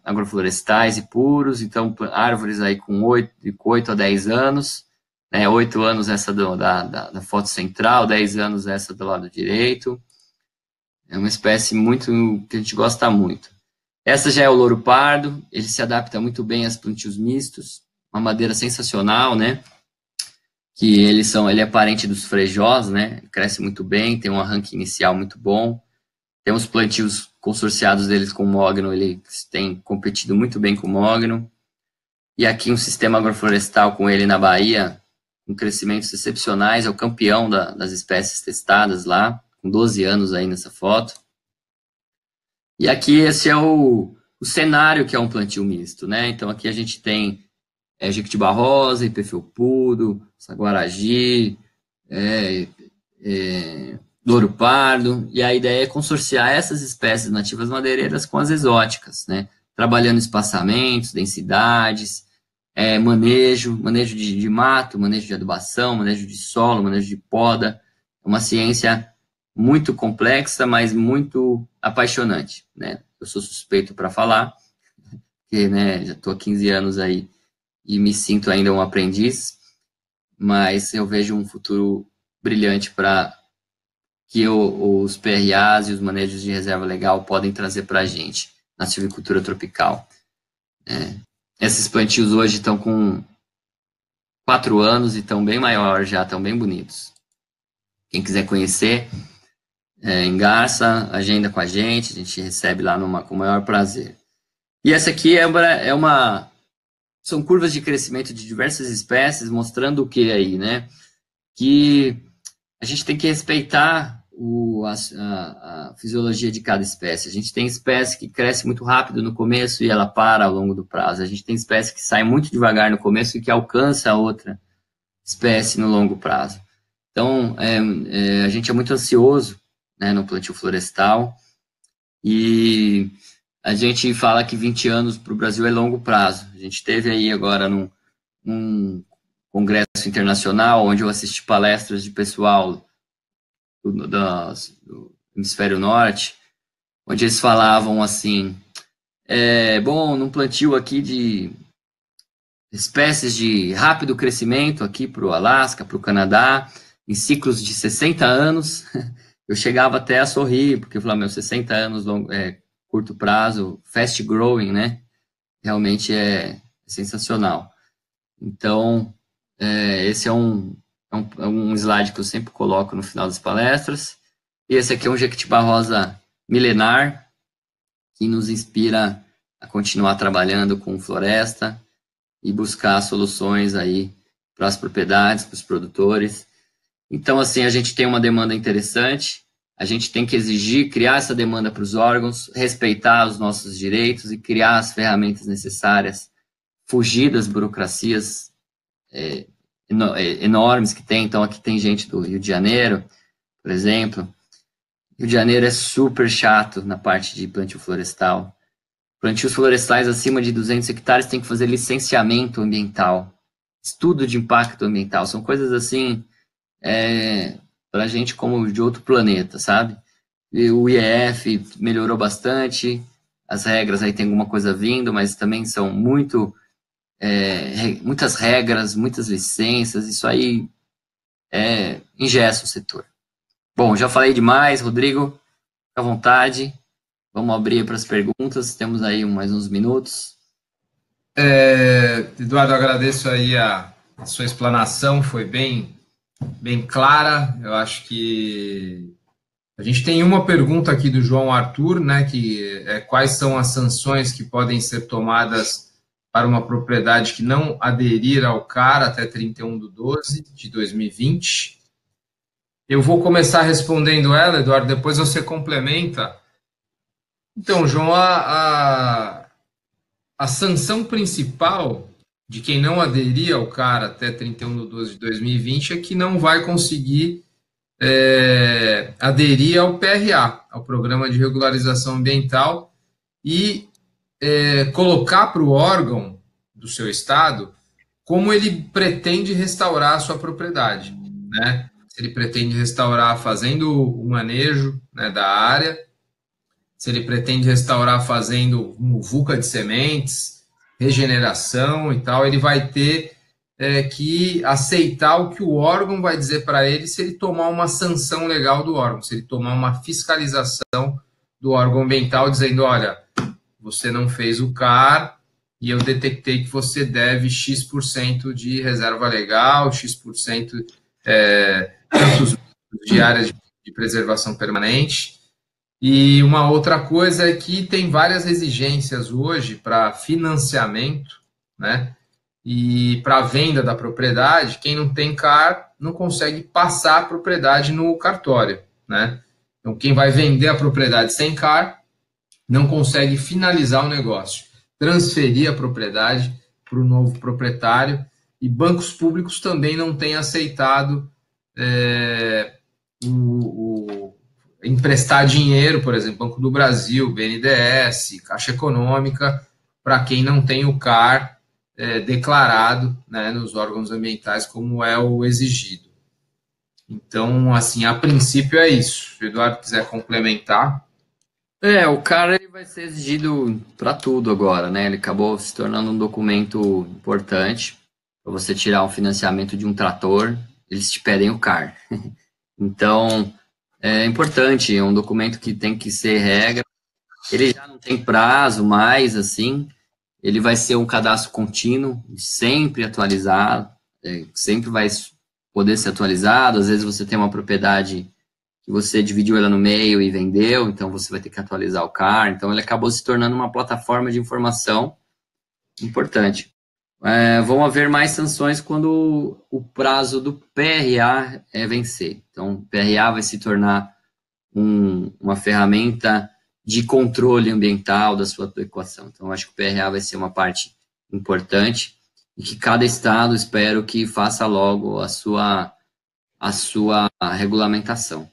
agroflorestais e puros. Então, árvores aí de 8 a 10 anos, né, 8 anos essa da foto central, 10 anos essa do lado direito. É uma espécie que a gente gosta muito. Essa já é o louro pardo, ele se adapta muito bem aos plantios mistos, uma madeira sensacional, né? Que ele é parente dos frejós, né? Cresce muito bem, tem um arranque inicial muito bom. Temos plantios consorciados deles com o mogno, ele tem competido muito bem com o mogno. E aqui um sistema agroflorestal com ele na Bahia, com crescimentos excepcionais, é o campeão das espécies testadas lá, com 12 anos aí nessa foto. E aqui esse é o cenário que é um plantio misto, né? Então aqui a gente tem Jequitibá rosa, Ipê felpudo, saguaragi, louro pardo, e a ideia é consorciar essas espécies nativas madeireiras com as exóticas, né? Trabalhando espaçamentos, densidades, manejo de mato, manejo de adubação, manejo de solo, manejo de poda. É uma ciência muito complexa, mas muito apaixonante, né? Eu sou suspeito para falar, porque, né, já estou há 15 anos aí e me sinto ainda um aprendiz, mas eu vejo um futuro brilhante para que os PRAs e os manejos de reserva legal podem trazer para a gente na silvicultura tropical. Esses plantios hoje estão com 4 anos e estão bem maiores já, estão bem bonitos. Quem quiser conhecer, em Garça, agenda com a gente recebe lá com o maior prazer. E essa aqui são curvas de crescimento de diversas espécies, mostrando o que aí, né? Que a gente tem que respeitar a fisiologia de cada espécie. A gente tem espécie que cresce muito rápido no começo e ela para ao longo do prazo. A gente tem espécie que sai muito devagar no começo e que alcança a outra espécie no longo prazo. Então, a gente é muito ansioso, né, no plantio florestal, e a gente fala que 20 anos para o Brasil é longo prazo. A gente teve aí agora num congresso internacional, onde eu assisti palestras de pessoal do hemisfério norte, onde eles falavam assim, num plantio aqui de espécies de rápido crescimento aqui para o Alasca, para o Canadá, em ciclos de 60 anos, eu chegava até a sorrir, porque eu falava, 60 anos, curto prazo, fast growing, né? Realmente é sensacional. Então, esse é um slide que eu sempre coloco no final das palestras. E esse aqui é um Jequitibá rosa milenar, que nos inspira a continuar trabalhando com floresta e buscar soluções aí para as propriedades, para os produtores. Então, assim, a gente tem uma demanda interessante. a gente tem que exigir, criar essa demanda para os órgãos, respeitar os nossos direitos e criar as ferramentas necessárias, fugir das burocracias enormes que tem. Então, aqui tem gente do Rio de Janeiro, por exemplo. Rio de Janeiro é super chato na parte de plantio florestal. Plantios florestais acima de 200 hectares tem que fazer licenciamento ambiental, estudo de impacto ambiental. São coisas assim, para a gente como de outro planeta, sabe? E o IEF melhorou bastante, as regras aí tem alguma coisa vindo, mas também são muitas regras, muitas licenças, isso aí engessa o setor. Bom, já falei demais, Rodrigo, fica à vontade, vamos abrir para as perguntas, temos aí mais uns minutos. Eduardo, agradeço aí a sua explanação, foi bem clara. Eu acho que a gente tem uma pergunta aqui do João Arthur, né, que é quais são as sanções que podem ser tomadas para uma propriedade que não aderir ao CAR até 31/12/2020. Eu vou começar respondendo ela, Eduardo, depois você complementa. Então, João, a sanção principal de quem não aderir ao CAR até 31/12/2020 é que não vai conseguir aderir ao PRA, ao Programa de Regularização Ambiental, e colocar para o órgão do seu estado como ele pretende restaurar a sua propriedade, né? Se ele pretende restaurar fazendo o manejo, né, da área, se ele pretende restaurar fazendo muvuca de sementes, regeneração e tal, ele vai ter que aceitar o que o órgão vai dizer para ele se ele tomar uma sanção legal do órgão, se ele tomar uma fiscalização do órgão ambiental dizendo, olha, você não fez o CAR e eu detectei que você deve X% de reserva legal, X% tantos de áreas de preservação permanente. E uma outra coisa é que tem várias exigências hoje para financiamento, né? E para venda da propriedade, quem não tem CAR não consegue passar a propriedade no cartório, né? Então, quem vai vender a propriedade sem CAR não consegue finalizar o negócio, transferir a propriedade para o novo proprietário, e bancos públicos também não têm aceitado emprestar dinheiro, por exemplo, Banco do Brasil, BNDES, Caixa Econômica, para quem não tem o CAR declarado, né, nos órgãos ambientais como é o exigido. Então, assim, a princípio é isso. Se o Eduardo quiser complementar. O CAR ele vai ser exigido para tudo agora, né? Ele acabou se tornando um documento importante para você tirar um financiamento de um trator, eles te pedem o CAR. Então, é importante, é um documento que tem que ser regra. Ele já não tem prazo mais, assim, ele vai ser um cadastro contínuo, sempre atualizado, sempre vai poder ser atualizado. Às vezes você tem uma propriedade que você dividiu ela no meio e vendeu, então você vai ter que atualizar o CAR. Então, ele acabou se tornando uma plataforma de informação importante. Vão haver mais sanções quando o prazo do PRA vencer. Então, o PRA vai se tornar uma ferramenta de controle ambiental da sua adequação. Então, acho que o PRA vai ser uma parte importante e que cada estado, espero que faça logo a sua regulamentação.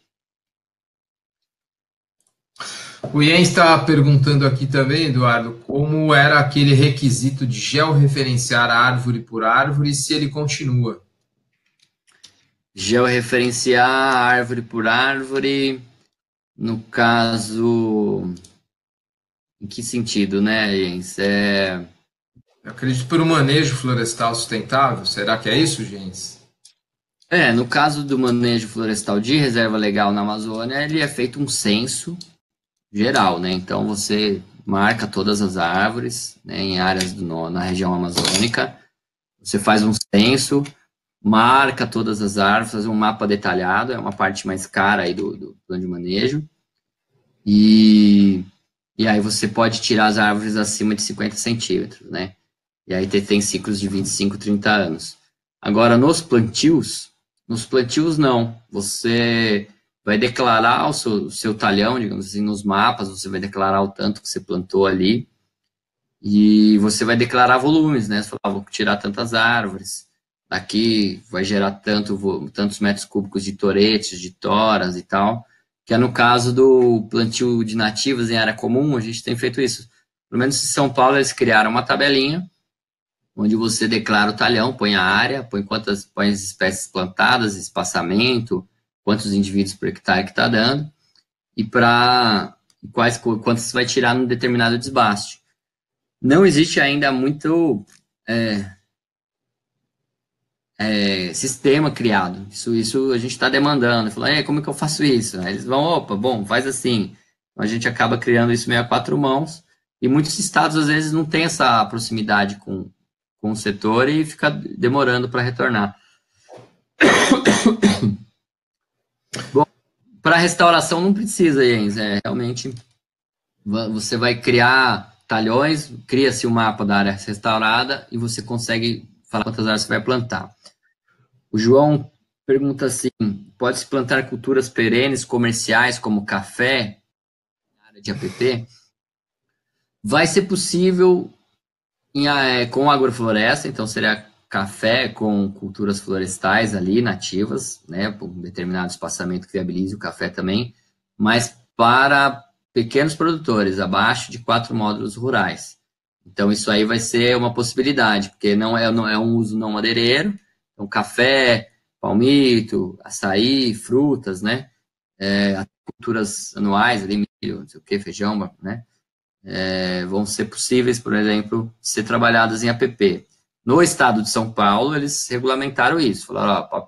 O Ian está perguntando aqui também, Eduardo, como era aquele requisito de georreferenciar árvore por árvore e se ele continua. Georreferenciar árvore por árvore, no caso, em que sentido, né, Jens? Eu acredito por um manejo florestal sustentável, será que é isso, Jens? No caso do manejo florestal de reserva legal na Amazônia, ele é feito um censo geral, né? Então você marca todas as árvores, né, em áreas na região amazônica, você faz um censo, marca todas as árvores, faz um mapa detalhado, é uma parte mais cara aí do plano de manejo, e aí você pode tirar as árvores acima de 50 centímetros, né? E aí tem ciclos de 25, 30 anos. Agora, nos plantios não, você vai declarar o seu talhão, digamos assim, nos mapas, você vai declarar o tanto que você plantou ali, e você vai declarar volumes, né? Você fala, vou tirar tantas árvores, daqui vai gerar tantos metros cúbicos de toretes, de toras e tal, que é no caso do plantio de nativas em área comum, a gente tem feito isso. Pelo menos em São Paulo eles criaram uma tabelinha, onde você declara o talhão, põe a área, põe as espécies plantadas, espaçamento, quantos indivíduos por hectare que está dando, e quantos você vai tirar num determinado desbaste. Não existe ainda muito sistema criado. Isso a gente está demandando. Fala, como é que eu faço isso? Aí eles vão, opa, bom, faz assim. Então, a gente acaba criando isso meio a quatro mãos, e muitos estados, às vezes, não têm essa proximidade com o setor e fica demorando para retornar. Bom, para restauração não precisa, Jens. Realmente, você vai criar talhões, cria-se o mapa da área restaurada e você consegue falar quantas áreas você vai plantar. O João pergunta assim, pode-se plantar culturas perenes comerciais como café na área de APP? Vai ser possível com agrofloresta, então seria café com culturas florestais ali, nativas, né, por um determinado espaçamento que viabilize o café também, mas para pequenos produtores, abaixo de 4 módulos rurais. Então, isso aí vai ser uma possibilidade, porque não é um uso não madeireiro, então café, palmito, açaí, frutas, né, culturas anuais, ali, milho, não sei o que, feijão, né, vão ser possíveis, por exemplo, ser trabalhadas em APP. No estado de São Paulo, eles regulamentaram isso, falaram, ó,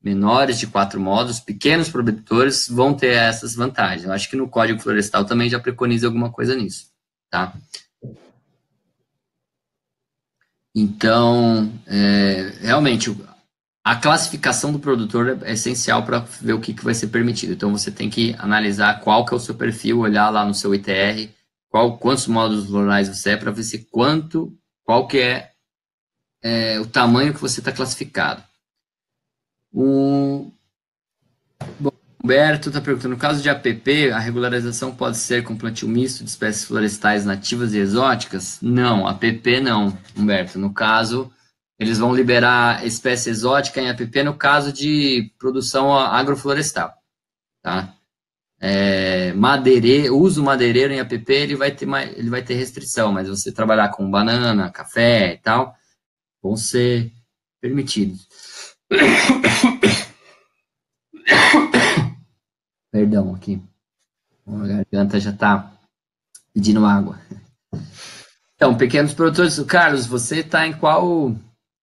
menores de 4 módulos, pequenos produtores vão ter essas vantagens. Eu acho que no Código Florestal também já preconiza alguma coisa nisso, tá? Então, realmente, a classificação do produtor é essencial para ver o que vai ser permitido. Então, você tem que analisar qual que é o seu perfil, olhar lá no seu ITR, quantos módulos rurais você para ver se qual que é o tamanho que você está classificado. Bom, Humberto está perguntando, no caso de APP, a regularização pode ser com plantio misto de espécies florestais nativas e exóticas? Não, APP não, Humberto. No caso, eles vão liberar espécie exótica em APP no caso de produção agroflorestal, tá? Uso madeireiro em APP, ele vai ter restrição, mas você trabalhar com banana, café e tal, vão ser permitidos. Perdão, aqui. A garganta já está pedindo água. Então, pequenos produtores. Carlos, você está em qual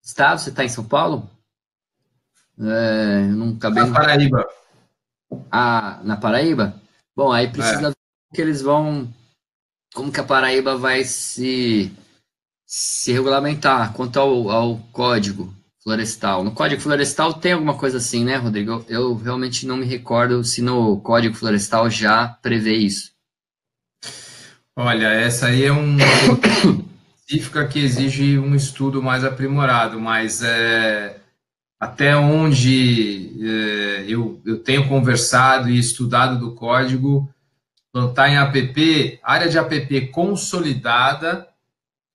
estado? Você está em São Paulo? Eu não acabei... Na Paraíba. Na Paraíba? Bom, aí precisa ver que eles vão... Como que a Paraíba vai se regulamentar quanto ao código florestal. No código florestal tem alguma coisa assim, né, Rodrigo? Eu realmente não me recordo se no código florestal já prevê isso. Olha, essa aí é uma específica que exige um estudo mais aprimorado, mas até onde eu tenho conversado e estudado do código, plantar em APP, área de APP consolidada,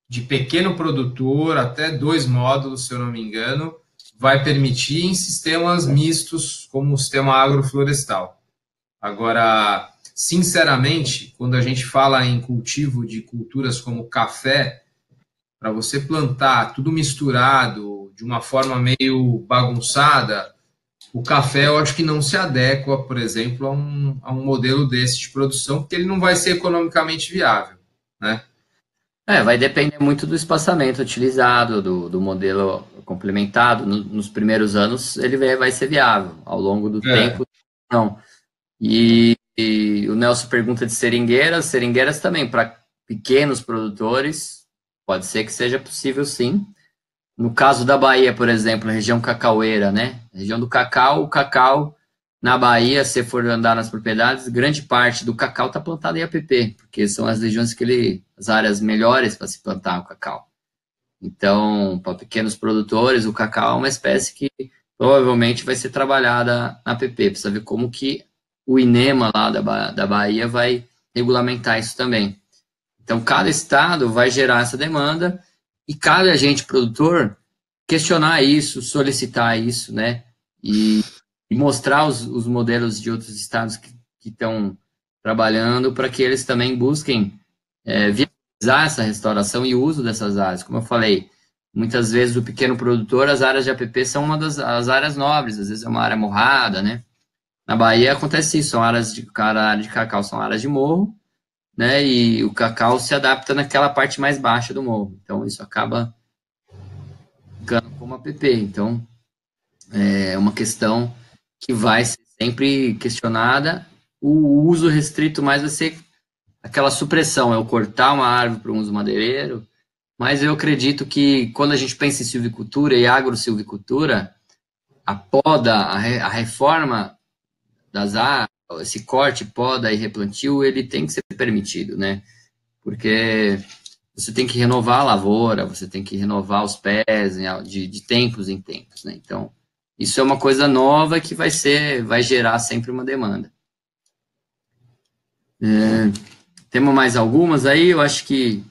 de pequeno produtor, até 2 módulos, se eu não me engano, vai permitir em sistemas mistos, como o sistema agroflorestal. Agora, sinceramente, quando a gente fala em cultivo de culturas como café, para você plantar tudo misturado, de uma forma meio bagunçada, o café eu acho que não se adequa, por exemplo, a um modelo desse de produção, porque ele não vai ser economicamente viável, né? Vai depender muito do espaçamento utilizado, do modelo complementado. Nos primeiros anos, ele vai ser viável. Ao longo do tempo, não. E o Nelson pergunta de seringueiras. Seringueiras também, para pequenos produtores, pode ser que seja possível, sim. No caso da Bahia, por exemplo, região cacaueira, né? Região do cacau, o cacau na Bahia, se for andar nas propriedades, grande parte do cacau está plantado em APP, porque são as regiões as áreas melhores para se plantar o cacau. Então, para pequenos produtores, o cacau é uma espécie que provavelmente vai ser trabalhada na APP. Precisa ver como que o INEMA lá da Bahia vai regulamentar isso também. Então, cada estado vai gerar essa demanda e cada agente produtor questionar isso, solicitar isso, né? E mostrar os modelos de outros estados que estão trabalhando para que eles também busquem viabilizar essa restauração e o uso dessas áreas. Como eu falei, muitas vezes o pequeno produtor, as áreas de APP são uma das áreas nobres, às vezes é uma área morrada, né? Na Bahia acontece isso, são áreas de cacau, são áreas de morro, né? E o cacau se adapta naquela parte mais baixa do morro. Então, isso acaba ficando como APP. Então, é uma questão que vai ser sempre questionada. O uso restrito mais vai ser aquela supressão, é o cortar uma árvore para um uso madeireiro. Mas eu acredito que quando a gente pensa em silvicultura e agrosilvicultura, a poda, a reforma das árvores, esse corte, poda e replantio, ele tem que ser permitido, né? Porque você tem que renovar a lavoura, você tem que renovar os pés de tempos em tempos, né? Então, isso é uma coisa nova que vai gerar sempre uma demanda. Temos mais algumas aí? Eu acho que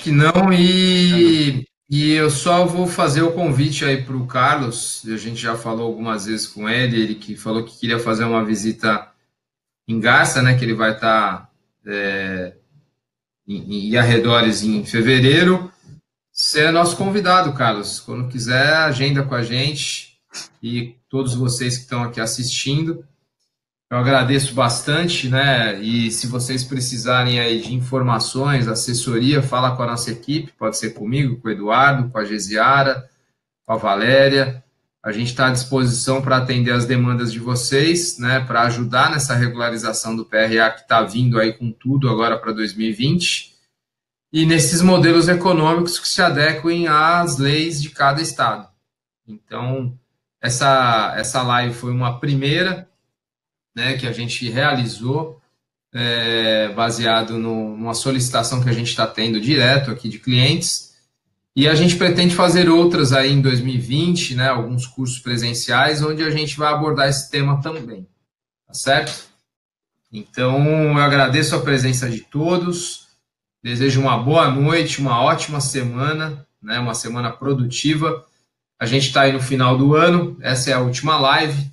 não, e eu só vou fazer o convite aí para o Carlos, a gente já falou algumas vezes com ele que falou que queria fazer uma visita em Garça, né, que ele vai estar em arredores em fevereiro. Você é nosso convidado, Carlos. Quando quiser, agenda com a gente e todos vocês que estão aqui assistindo. Eu agradeço bastante, né? E se vocês precisarem aí de informações, assessoria, fala com a nossa equipe, pode ser comigo, com o Eduardo, com a Gesiara, com a Valéria. A gente está à disposição para atender as demandas de vocês, né? Para ajudar nessa regularização do PRA que está vindo aí com tudo agora para 2020 e nesses modelos econômicos que se adequem às leis de cada estado. Então, essa live foi uma primeira, né, que a gente realizou, baseado numa solicitação que a gente está tendo direto aqui de clientes, e a gente pretende fazer outras aí em 2020, né, alguns cursos presenciais, onde a gente vai abordar esse tema também, tá certo? Então, eu agradeço a presença de todos, desejo uma boa noite, uma ótima semana, né, uma semana produtiva. A gente está aí no final do ano, essa é a última live.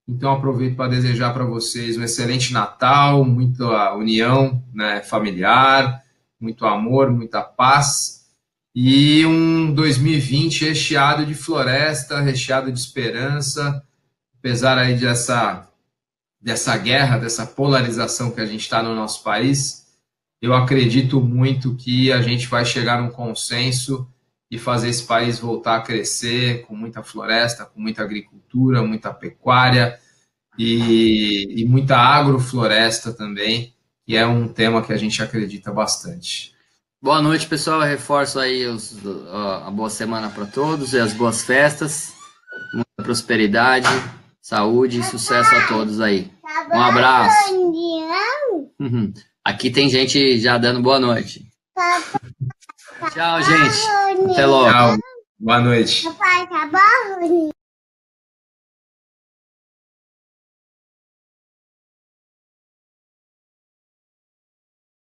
Então, aproveito para desejar para vocês um excelente Natal, muita união, né, familiar, muito amor, muita paz e um 2020 recheado de floresta, recheado de esperança, apesar aí dessa guerra, dessa polarização que a gente está no nosso país. Eu acredito muito que a gente vai chegar num consenso e fazer esse país voltar a crescer com muita floresta, com muita agricultura, muita pecuária e muita agrofloresta também, que é um tema que a gente acredita bastante. Boa noite, pessoal. Eu reforço aí a boa semana para todos e as boas festas. Muita prosperidade, saúde e sucesso a todos aí. Um abraço. Aqui tem gente já dando boa noite. Tchau, gente. Até logo. Tchau. Boa noite.